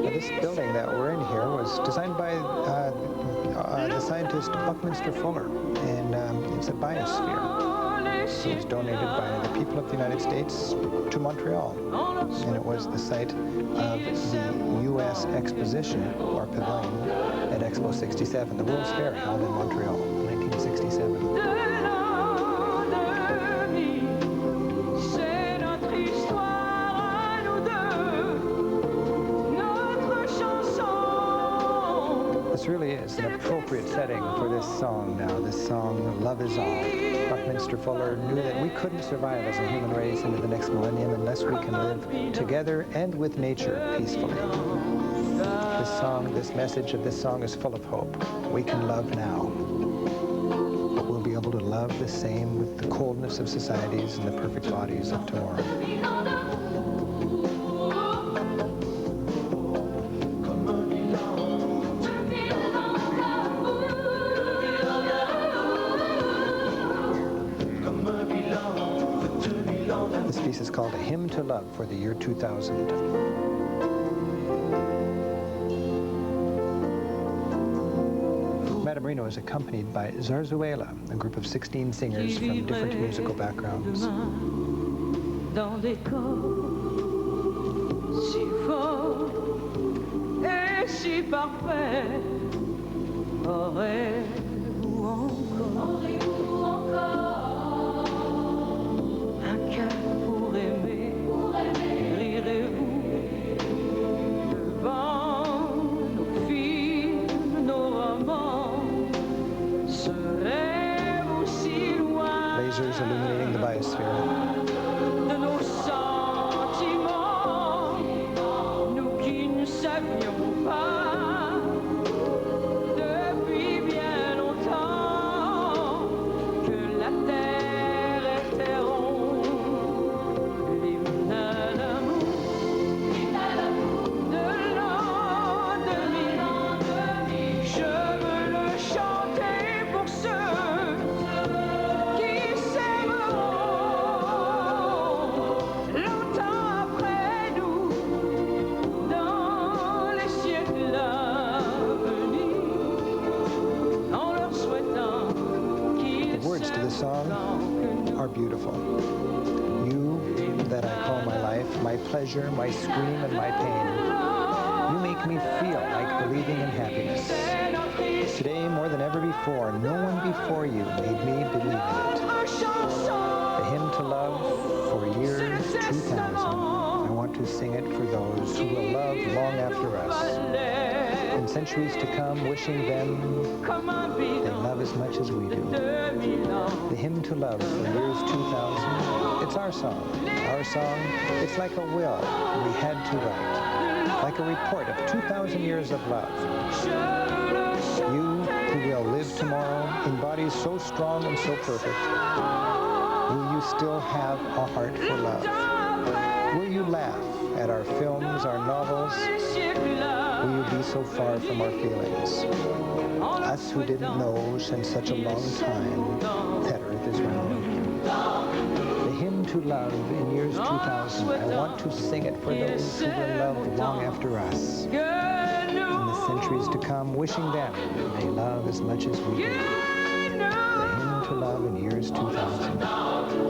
This building that we're in here was designed by the scientist Buckminster Fuller, and it's a biosphere. It was donated by the people of the United States to Montreal, and it was the site of the U.S. Exposition, or Pavilion, at Expo 67, the World's Fair held in Montreal in 1967. This really is an appropriate setting for this song now, this song, Love Is All. Buckminster Fuller knew that we couldn't survive as a human race into the next millennium unless we can live together and with nature peacefully. This song, this message of this song is full of hope. We can love now, but we'll be able to love the same with the coldness of societies and the perfect bodies of tomorrow. This piece is called A Hymn to Love for the year 2000. Madame Reno is accompanied by Zarzuela, a group of 16 singers from different musical backgrounds. Dans des corps si forts et si parfaits, aurais-vous encore un cœur pour aimer, rirez-vous devant nos films, nos romans, serez-vous si loin Lasers illuminating the biosphere. de nos sentiments, nous qui ne savions pas depuis bien longtemps que la terre était ronde. L'hymne à l'amour de l'an 2000, je veux le chanter pour ceux qui s'aiment song are beautiful. You that I call my life, my pleasure, my scream, and my pain. You make me feel like believing in happiness. Today, more than ever before, no one before you made me believe in it. The hymn to love for years 2000. I want to sing it for those who will love long after us. In centuries to come, wishing them they love as much as we do. The hymn to love for years 2000. It's our song. Our song, it's like a will we had to write. Like a report of 2,000 years of love. You who will live tomorrow in bodies so strong and so perfect, will you still have a heart for love? Will you laugh at our films, our novels? Will you be so far from our feelings? Us who didn't know since such a long time that Earth is round. The hymn to love in years 2000, I want to sing it for those who will love long after us. In the centuries to come, wishing them they love as much as we do. The hymn to love in years 2000.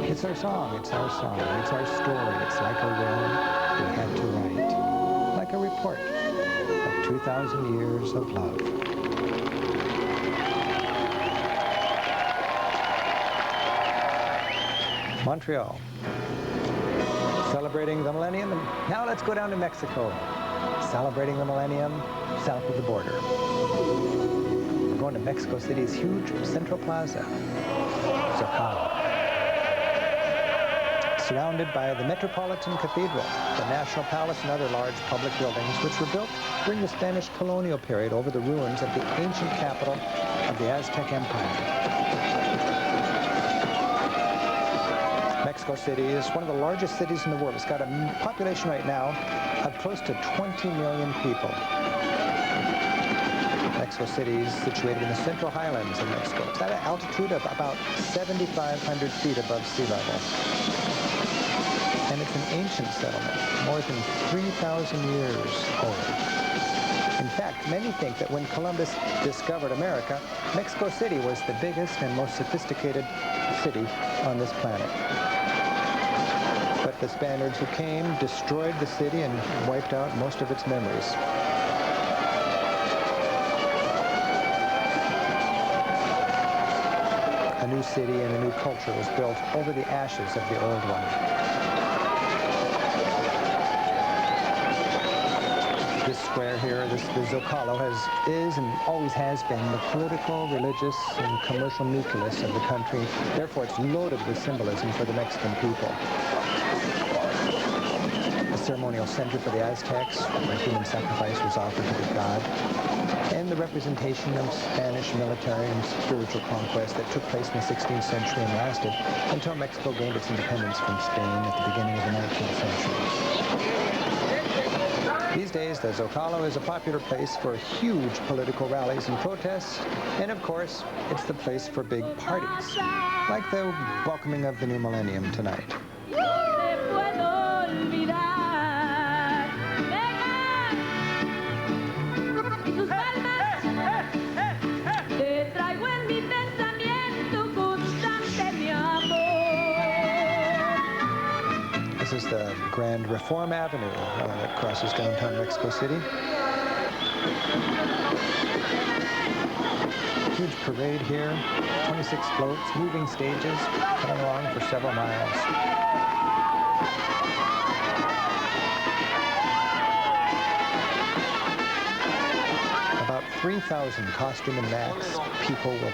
It's our song, it's our song, it's our story. It's like a will we had to write. Like a report of 2,000 years of love. Montreal, celebrating the millennium, and now let's go down to Mexico, celebrating the millennium south of the border. We're going to Mexico City's huge Central Plaza, Zocalo, surrounded by the Metropolitan Cathedral, the National Palace, and other large public buildings, which were built during the Spanish colonial period over the ruins of the ancient capital of the Aztec Empire. Mexico City is one of the largest cities in the world. It's got a population right now of close to 20 million people. Mexico City is situated in the Central Highlands of Mexico. It's at an altitude of about 7,500 feet above sea level. And it's an ancient settlement, more than 3,000 years old. In fact, many think that when Columbus discovered America, Mexico City was the biggest and most sophisticated city on this planet. But the Spaniards who came destroyed the city and wiped out most of its memories. A new city and a new culture was built over the ashes of the old one. This square here, the Zocalo, is and always has been the political, religious, and commercial nucleus of the country. Therefore, it's loaded with symbolism for the Mexican people. A ceremonial center for the Aztecs, where human sacrifice was offered to the god, and the representation of Spanish military and spiritual conquest that took place in the 16th century and lasted until Mexico gained its independence from Spain at the beginning of the 19th century. These days, the Zocalo is a popular place for huge political rallies and protests, and of course, it's the place for big parties, like the welcoming of the new millennium tonight. This is the Grand Reform Avenue that crosses downtown Mexico City. Huge parade here, 26 floats, moving stages, coming along for several miles. About 3,000 costume and mask people will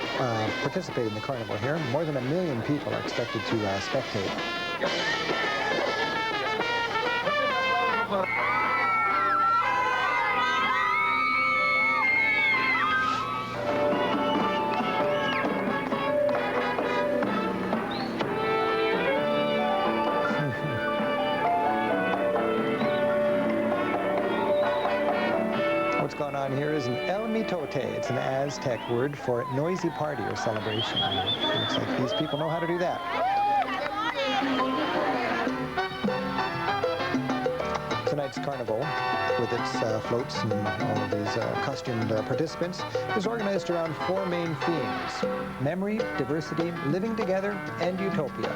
participate in the carnival here. More than 1 million people are expected to spectate. What's going on here is an El Mitote. It's an Aztec word for noisy party or celebration. It looks like these people know how to do that. Tonight's carnival, with its floats and all of these costumed participants, is organized around 4 main themes: Memory, diversity, living together, and utopia.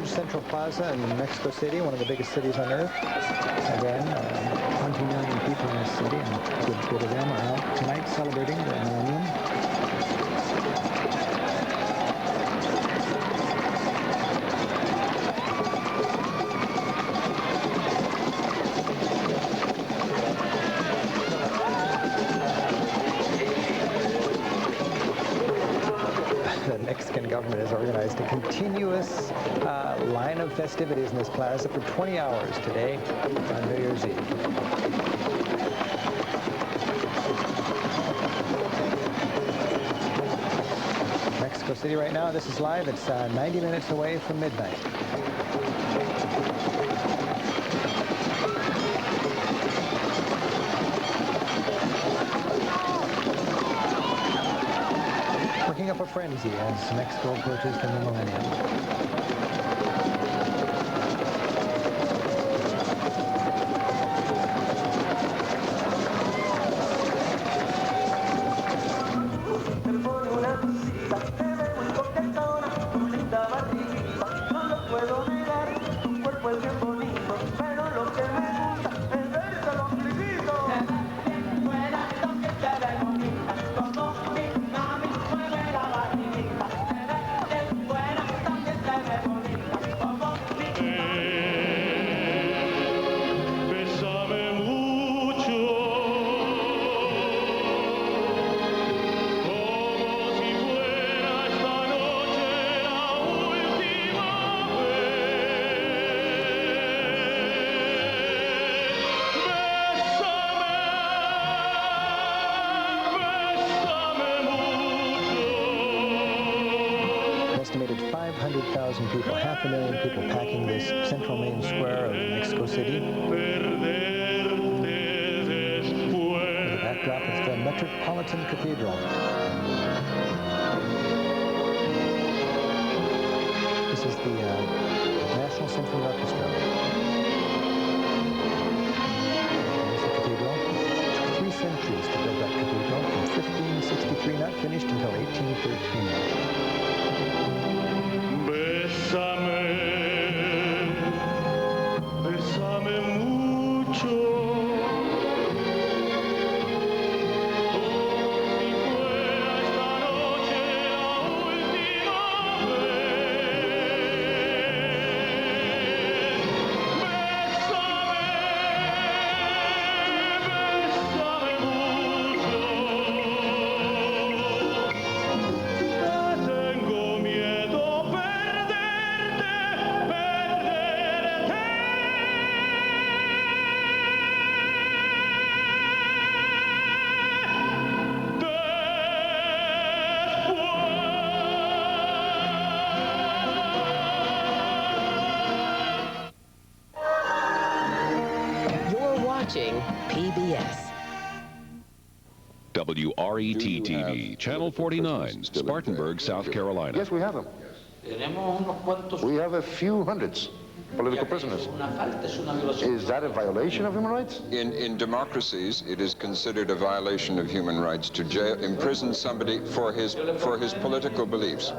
Central Plaza in Mexico City, one of the biggest cities on earth. Again, 20 million people in this city, and a good bit of them are out tonight celebrating the millennium. The Mexican government has organized a continuous line of festivities in this plaza for 20 hours today on New Year's Eve. Mexico City right now, this is live. It's 90 minutes away from midnight. Working up a frenzy as Mexico approaches the new millennium. Estimated 500,000 people, 500,000 people packing this central main square of Mexico City. With the backdrop of the Metropolitan Cathedral. This is the National Symphony Orchestra. There's the cathedral. It took 3 centuries to build that cathedral, from 1563, not finished until 1813. Bésame mucho. watching PBS. WRET-TV, Channel 49, Spartanburg, South Carolina. Yes, we have them. We have a few hundreds political prisoners. Is that a violation of human rights? In democracies, it is considered a violation of human rights to imprison somebody for his political beliefs.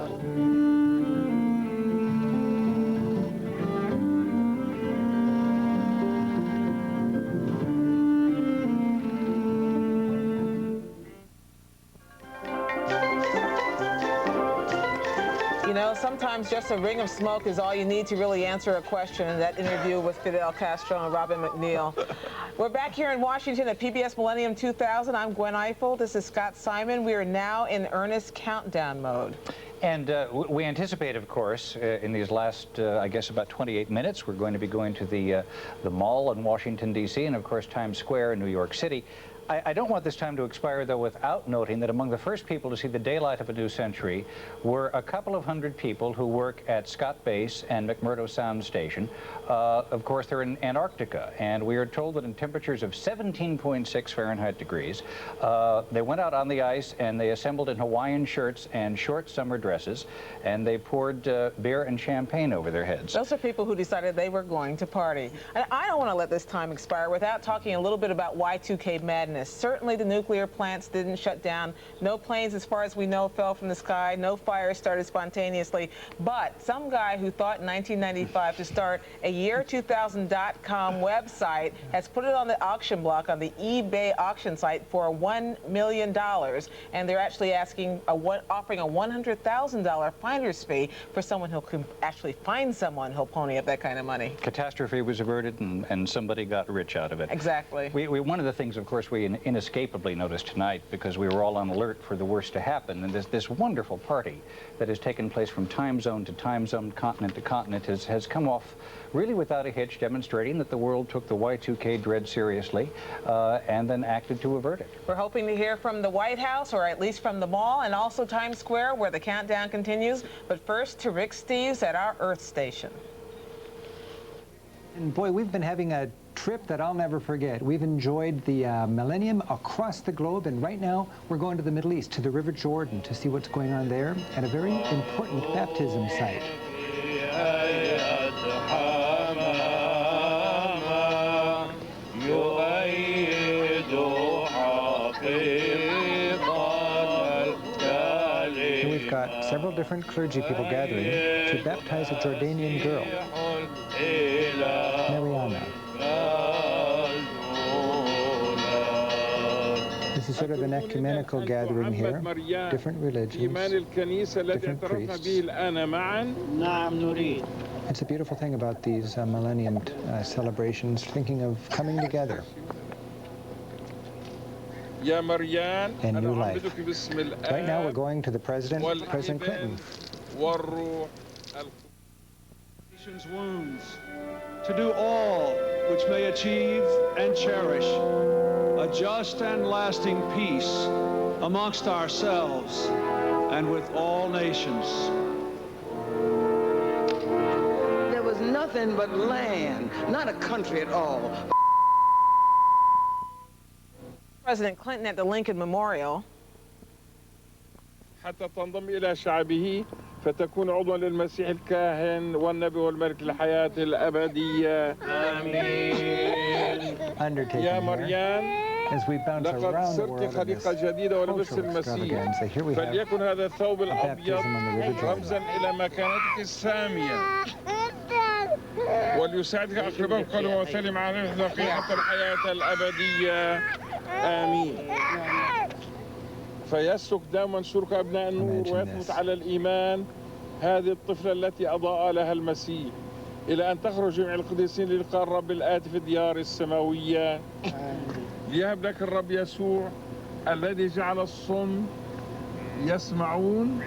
Sometimes just a ring of smoke is all you need to really answer a question in that interview with Fidel Castro and Robin McNeil. We're back here in Washington at PBS Millennium 2000. I'm Gwen Eiffel. This is Scott Simon. We are now in earnest countdown mode. And we anticipate, of course, in these last, I guess, about 28 minutes, we're going to be going to the mall in Washington, D.C., and, of course, Times Square in New York City. I don't want this time to expire, though, without noting that among the first people to see the daylight of a new century were a couple of hundred people who work at Scott Base and McMurdo Sound Station. Of course, they're in Antarctica, and we are told that in temperatures of 17.6 Fahrenheit degrees, they went out on the ice and they assembled in Hawaiian shirts and short summer dresses, and they poured beer and champagne over their heads. Those are people who decided they were going to party. And I don't want to let this time expire without talking a little bit about Y2K madness. Certainly the nuclear plants didn't shut down. No planes, as far as we know, fell from the sky. No fires started spontaneously. But some guy who thought in 1995 to start a year2000.com website has put it on the auction block on the eBay auction site for $1 million. And they're actually offering a $100,000 finder's fee for someone who can actually find someone who'll pony up that kind of money. Catastrophe was averted and somebody got rich out of it. Exactly. One of the things, of course, we inescapably noticed tonight, because we were all on alert for the worst to happen, and this wonderful party that has taken place from time zone to time zone, continent to continent, has come off really without a hitch, demonstrating that the world took the Y2K dread seriously and then acted to avert it. We're hoping to hear from the White House, or at least from the mall, and also Times Square, where the countdown continues. But first to Rick Steves at our Earth station. And boy, we've been having a trip that I'll never forget. We've enjoyed the Millennium across the globe, and right now we're going to the Middle East, to the River Jordan, to see what's going on there at a very important baptism site. Here we've got several different clergy people gathering to baptize a Jordanian girl, Mariana. This is sort of an ecumenical gathering here, different religions, different priests. It's a beautiful thing about these Millennium celebrations, thinking of coming together and new life. Right now we're going to the President Clinton. Nation's wounds, to do all which may achieve and cherish a just and lasting peace amongst ourselves and with all nations. There was nothing but land, not a country at all. President Clinton at the Lincoln Memorial. حتى تنضم إلى شعبه فتكون عضوا للمسيح الكاهن والنبي والملك الحياة الأبدية. آمين. يا مريان لقد صرت خليقة جديدة ولبست المسيح فليكن هذا الثوب الأبيض رمزا إلى مكانتك السامية وليساعدك أقربائك قالوا وسلم على حتى الحياة الأبدية. آمين. فيسلك دائما سلوك أبناء النور ويثبت على الإيمان هذه الطفلة التي أضاء لها المسيح إلى أن تخرج جميع القديسين للقاء الرب الآتي في الديار السماوية. ليهب لك الرب يسوع الذي جعل الصم يسمعون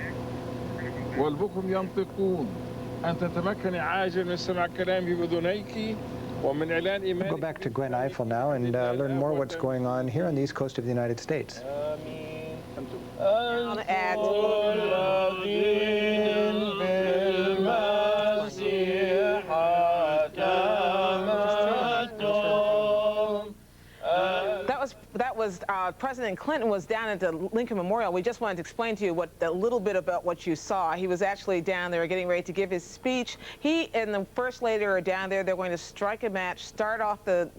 والبكم ينطقون أن تتمكني عاجل من سماع كلامي بأذنيك. We'll go back to Gwen Eiffel now and learn more what's going on here on the east coast of the United States. President Clinton was down at the Lincoln Memorial. We just wanted to explain to you a little bit about what you saw. He was actually down there getting ready to give his speech. He and the First Lady are down there. They're going to strike a match, start the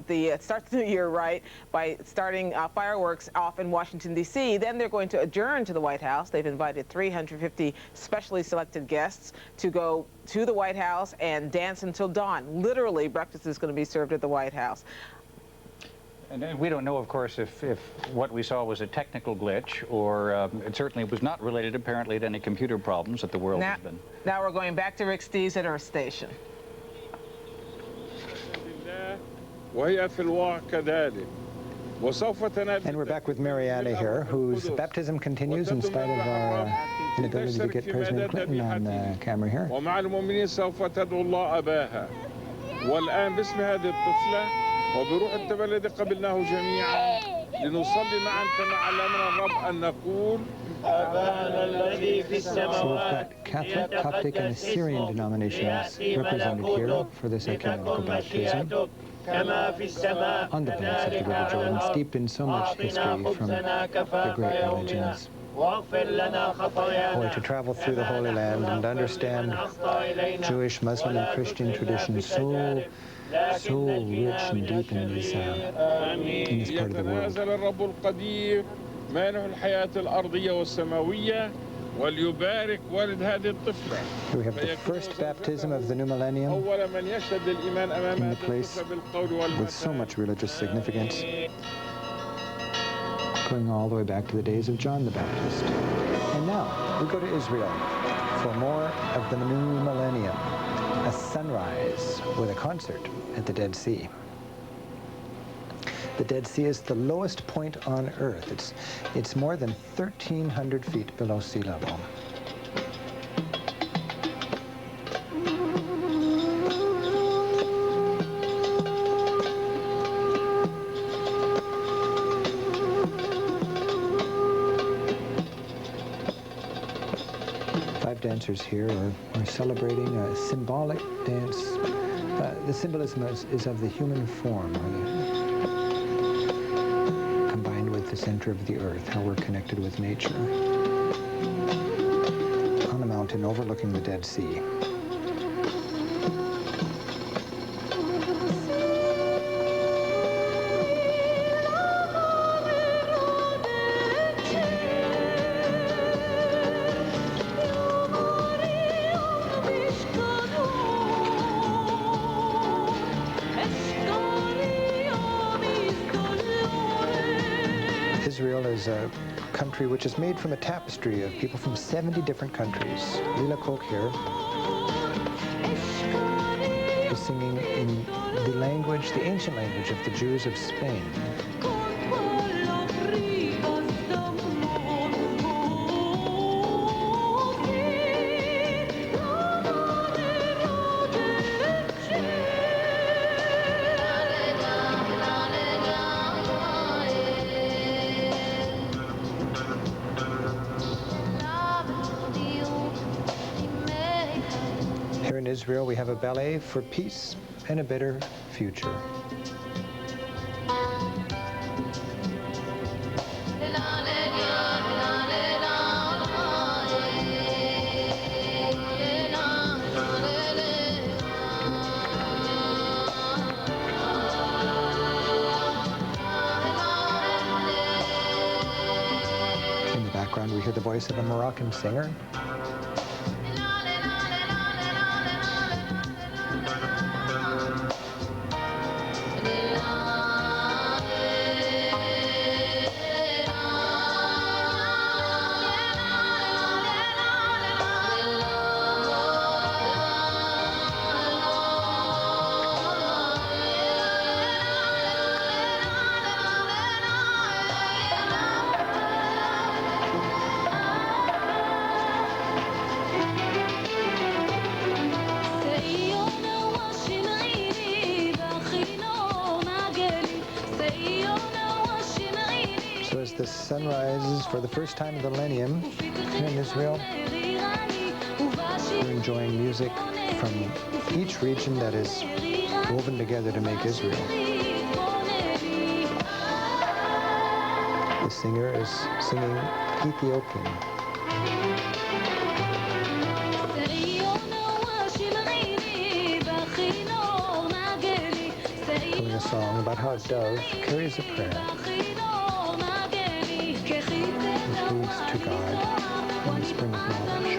new year right by starting fireworks off in Washington, D.C. Then they're going to adjourn to the White House. They've invited 350 specially selected guests to go to the White House and dance until dawn. Literally, breakfast is going to be served at the White House. And we don't know, of course, if what we saw was a technical glitch, or it certainly was not related, apparently, to any computer problems that the world has been. Now we're going back to Rick Steves at Earth Station. And we're back with Mariana here, whose baptism continues in spite of our inability to get President Clinton on the camera here. والآن باسم هذه الطفلة وبروح التبلد قبلناه جميعا لنصلي معا كما علمنا الرب أن نقول أبانا الذي في So we've got Catholic, Coptic, and Assyrian denominations represented here for this ecumenical baptism on the banks of the River Jordan, steeped in so much history from the great religions. Boy, to travel through the Holy Land and understand Jewish, Muslim, and Christian traditions so rich and deep in this part of the world. يتنازل الرب القدير مانح الحياة الأرضية والسماوية وليبارك والد هذه الطفلة. Here we have the first baptism of the new millennium أول من يشهد الإيمان أمام in هذه the place الطفلة بالقول والمكان. with so much religious significance, going all the way back to the days of John the Baptist. And now we go to Israel for more of the new millennium, a sunrise with a concert at the Dead Sea. The Dead Sea is the lowest point on Earth. It's more than 1,300 feet below sea level. Five dancers here are celebrating a symbolic dance. The symbolism is of the human form, combined with the center of the earth, how we're connected with nature. On a mountain overlooking the Dead Sea. Israel is a country which is made from a tapestry of people from 70 different countries. Lila Koch here is singing in the language, the ancient language of the Jews of Spain. Here in Israel, we have a ballet for peace and a better future. In the background, we hear the voice of a Moroccan singer. So as the sun rises for the first time in the millennium here in Israel, we're enjoying music from each region that is woven together to make Israel. The singer is singing Ethiopian. Telling a song about how a dove carries a prayer. It leads to God in the spring of knowledge.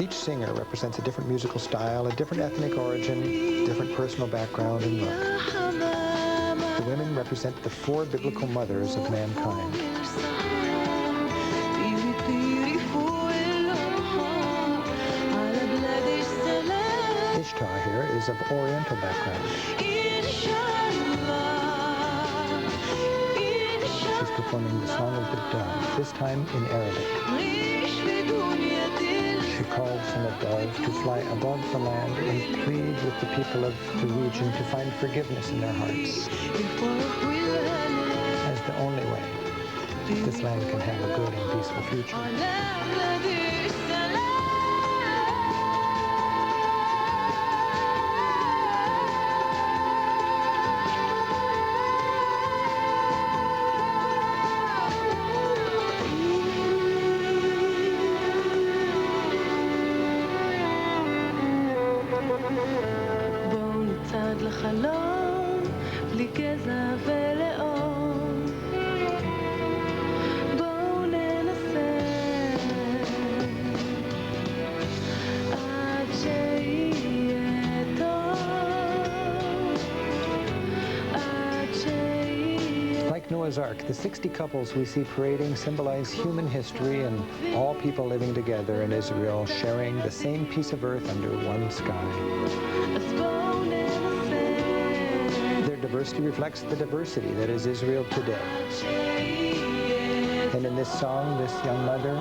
Each singer represents a different musical style, a different ethnic origin, different personal background and look. The women represent the four biblical mothers of mankind. Ishtar here is of Oriental background. She's performing the Song of the Dove, this time in Arabic. She calls on a dove to fly above the land and plead with the people of the region to find forgiveness in their hearts, as the only way this land can have a good and peaceful future. לחלום בלי גזע ולאום בואו ננסה עד שיהיה טוב עד שיהיה Like Noah's Ark, the 60 couples we see parading symbolize human history and all people living together in Israel, sharing the same piece of earth under one sky. Diversity reflects the diversity that is Israel today. And in this song, this young mother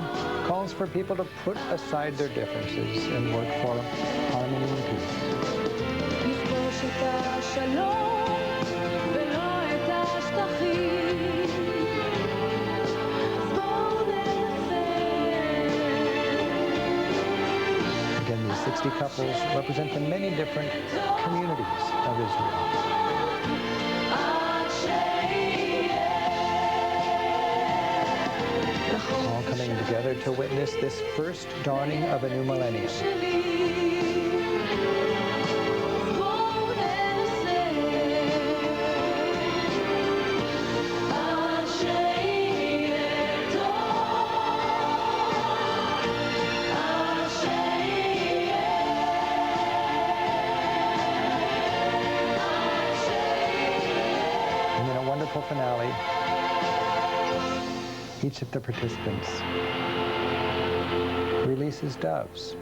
calls for people to put aside their differences and work for harmony and peace. Again, these 60 couples represent the many different communities of Israel. All coming together to witness this first dawning of a new millennium. And then a wonderful finale. Each of the participants releases doves.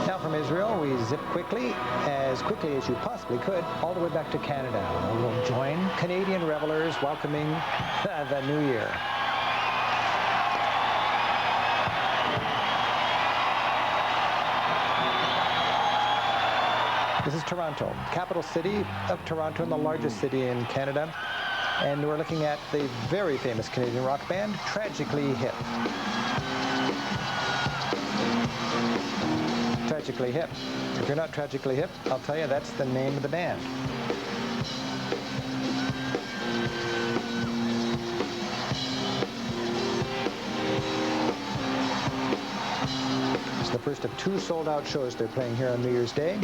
Now from Israel, we zip quickly as you possibly could, all the way back to Canada. We'll join Canadian revelers welcoming the new year. This is Toronto, capital city of Toronto and the largest city in Canada. And we're looking at the very famous Canadian rock band, Tragically Hip. Tragically Hip. If you're not tragically hip, I'll tell you that's the name of the band. It's the first of 2 sold-out shows they're playing here on New Year's Day.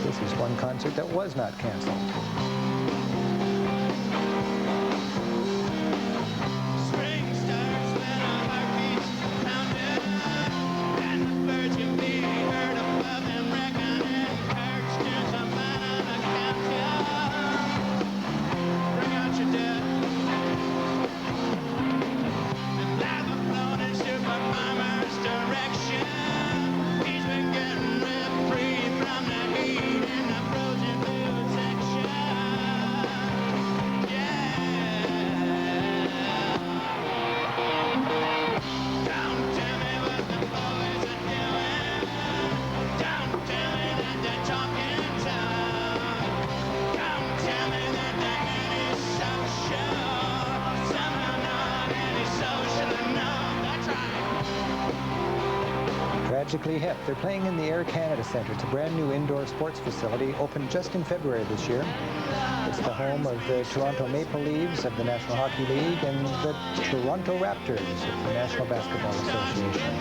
This is one concert that was not canceled. Tragically Hip. They're playing in the Air Canada Centre. It's a brand new indoor sports facility, opened just in February this year. It's the home of the Toronto Maple Leafs of the National Hockey League and the Toronto Raptors of the National Basketball Association.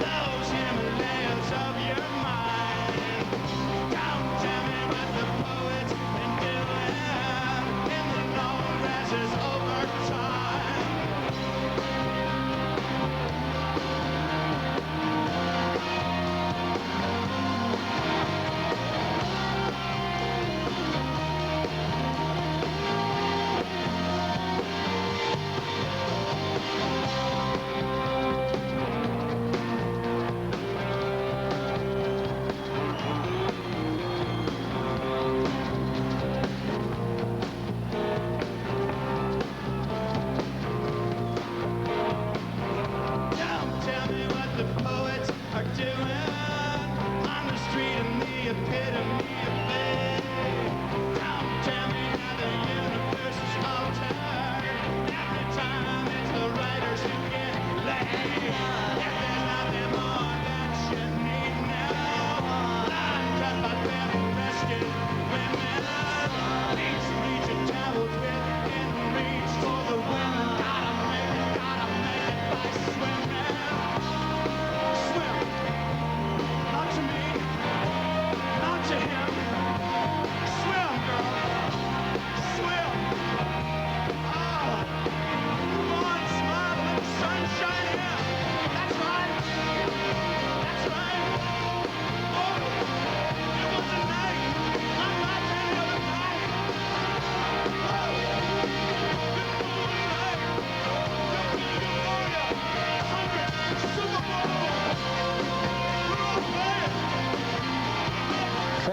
Those Himalayas of your mind.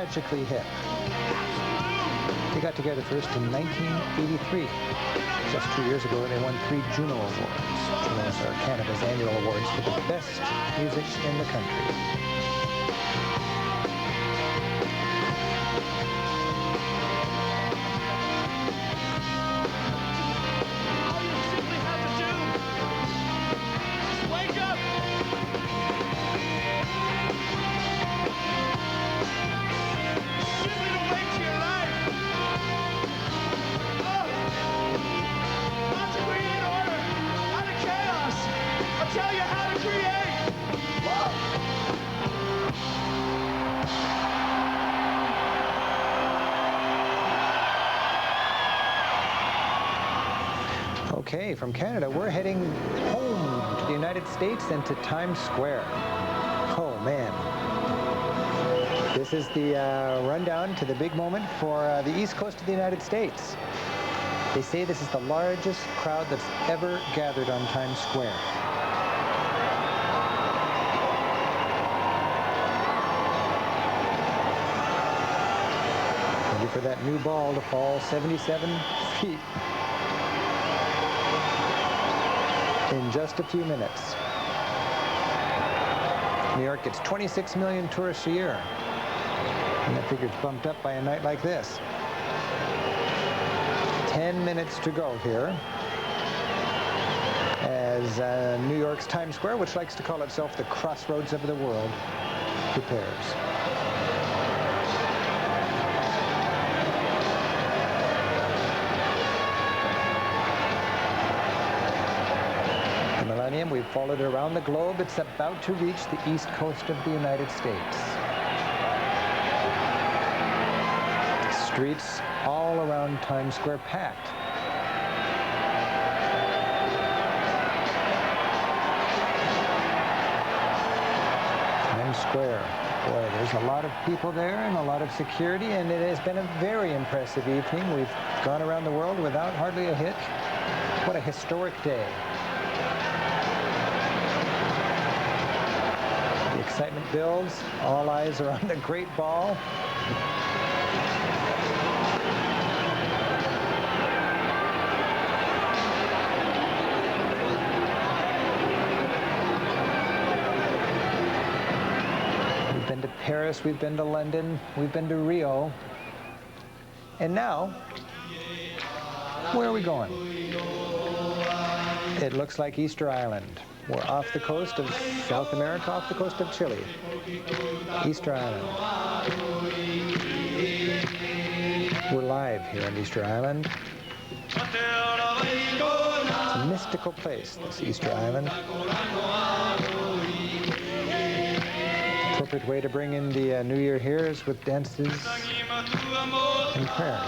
technologically hip. They got together first in 1983. Just 2 years ago, they won 3 Juno Awards. Junos are Canada's annual awards for the best music in the country. Okay, from Canada, we're heading home to the United States and to Times Square. Oh, man. This is the rundown to the big moment for the East Coast of the United States. They say this is the largest crowd that's ever gathered on Times Square. Ready for that new ball to fall 77 feet. In just a few minutes. New York gets 26 million tourists a year. And that figure's bumped up by a night like this. 10 minutes to go here as New York's Times Square, which likes to call itself the crossroads of the world, prepares. Millennium, we've followed it around the globe. It's about to reach the east coast of the United States. Streets all around Times Square packed. Times Square. Boy, there's a lot of people there and a lot of security, and it has been a very impressive evening. We've gone around the world without hardly a hitch. What a historic day. Excitement builds. All eyes are on the great ball. We've been to Paris, we've been to London, we've been to Rio. And now, where are we going? It looks like Easter Island. We're off the coast of South America, off the coast of Chile. Easter Island. We're live here on Easter Island. It's a mystical place, this Easter Island. Appropriate way to bring in the New Year here is with dances and prayers.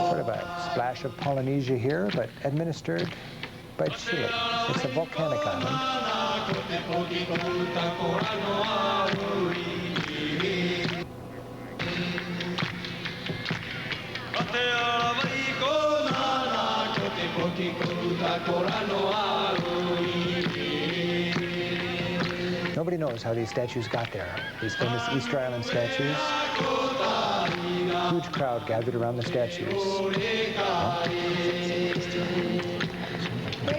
Sort of a splash of Polynesia here, but administered by Chile. It's a volcanic island. Nobody knows how these statues got there, these famous Easter Island statues. Huge crowd gathered around the statues. Okay,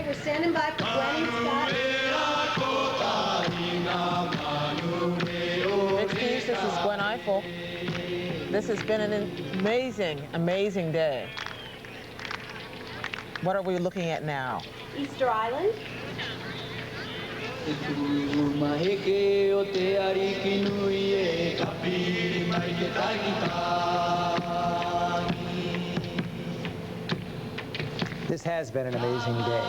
we're standing by for Gwen and Scott. Excuse, this is Gwen Eiffel. This has been an amazing, amazing day. What are we looking at now? Easter Island. This has been an amazing day.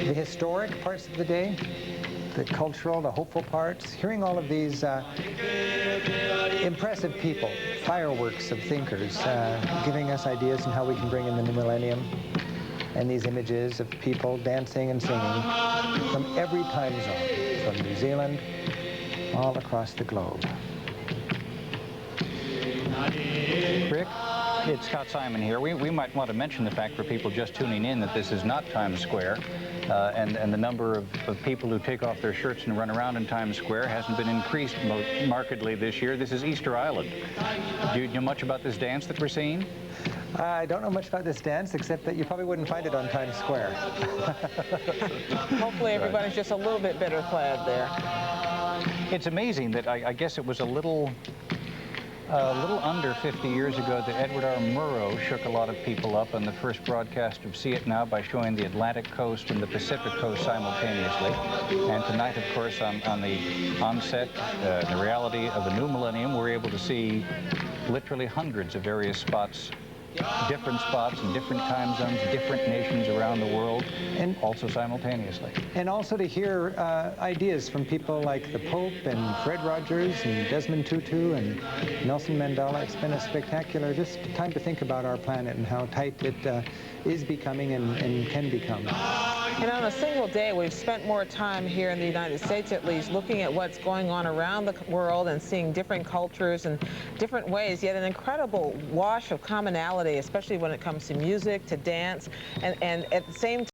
The historic parts of the day, the cultural, the hopeful parts, hearing all of these impressive people, fireworks of thinkers, giving us ideas on how we can bring in the new millennium, and these images of people dancing and singing from every time zone, from New Zealand all across the globe. Rick? It's Scott Simon here. We might want to mention the fact for people just tuning in that this is not Times Square, and the number of people who take off their shirts and run around in Times Square hasn't been increased markedly this year. This is Easter Island. Do you know much about this dance that we're seeing? I don't know much about this dance, except that you probably wouldn't find it on Times Square. Hopefully everybody's just a little bit better clad there. It's amazing that I guess it was a little under 50 years ago that Edward R. Murrow shook a lot of people up on the first broadcast of See It Now by showing the Atlantic coast and the Pacific coast simultaneously. And tonight, of course, on the onset, the reality of the new millennium, we're able to see literally hundreds of various spots, different spots in different time zones, different nations around the world, and also simultaneously. And also to hear ideas from people like the Pope and Fred Rogers and Desmond Tutu and Nelson Mandela. It's been a spectacular just time to think about our planet and how tight it is becoming and can become. And on a single day, we've spent more time here in the United States, at least, looking at what's going on around the world and seeing different cultures and different ways, yet an incredible wash of commonality, especially when it comes to music, to dance, and at the same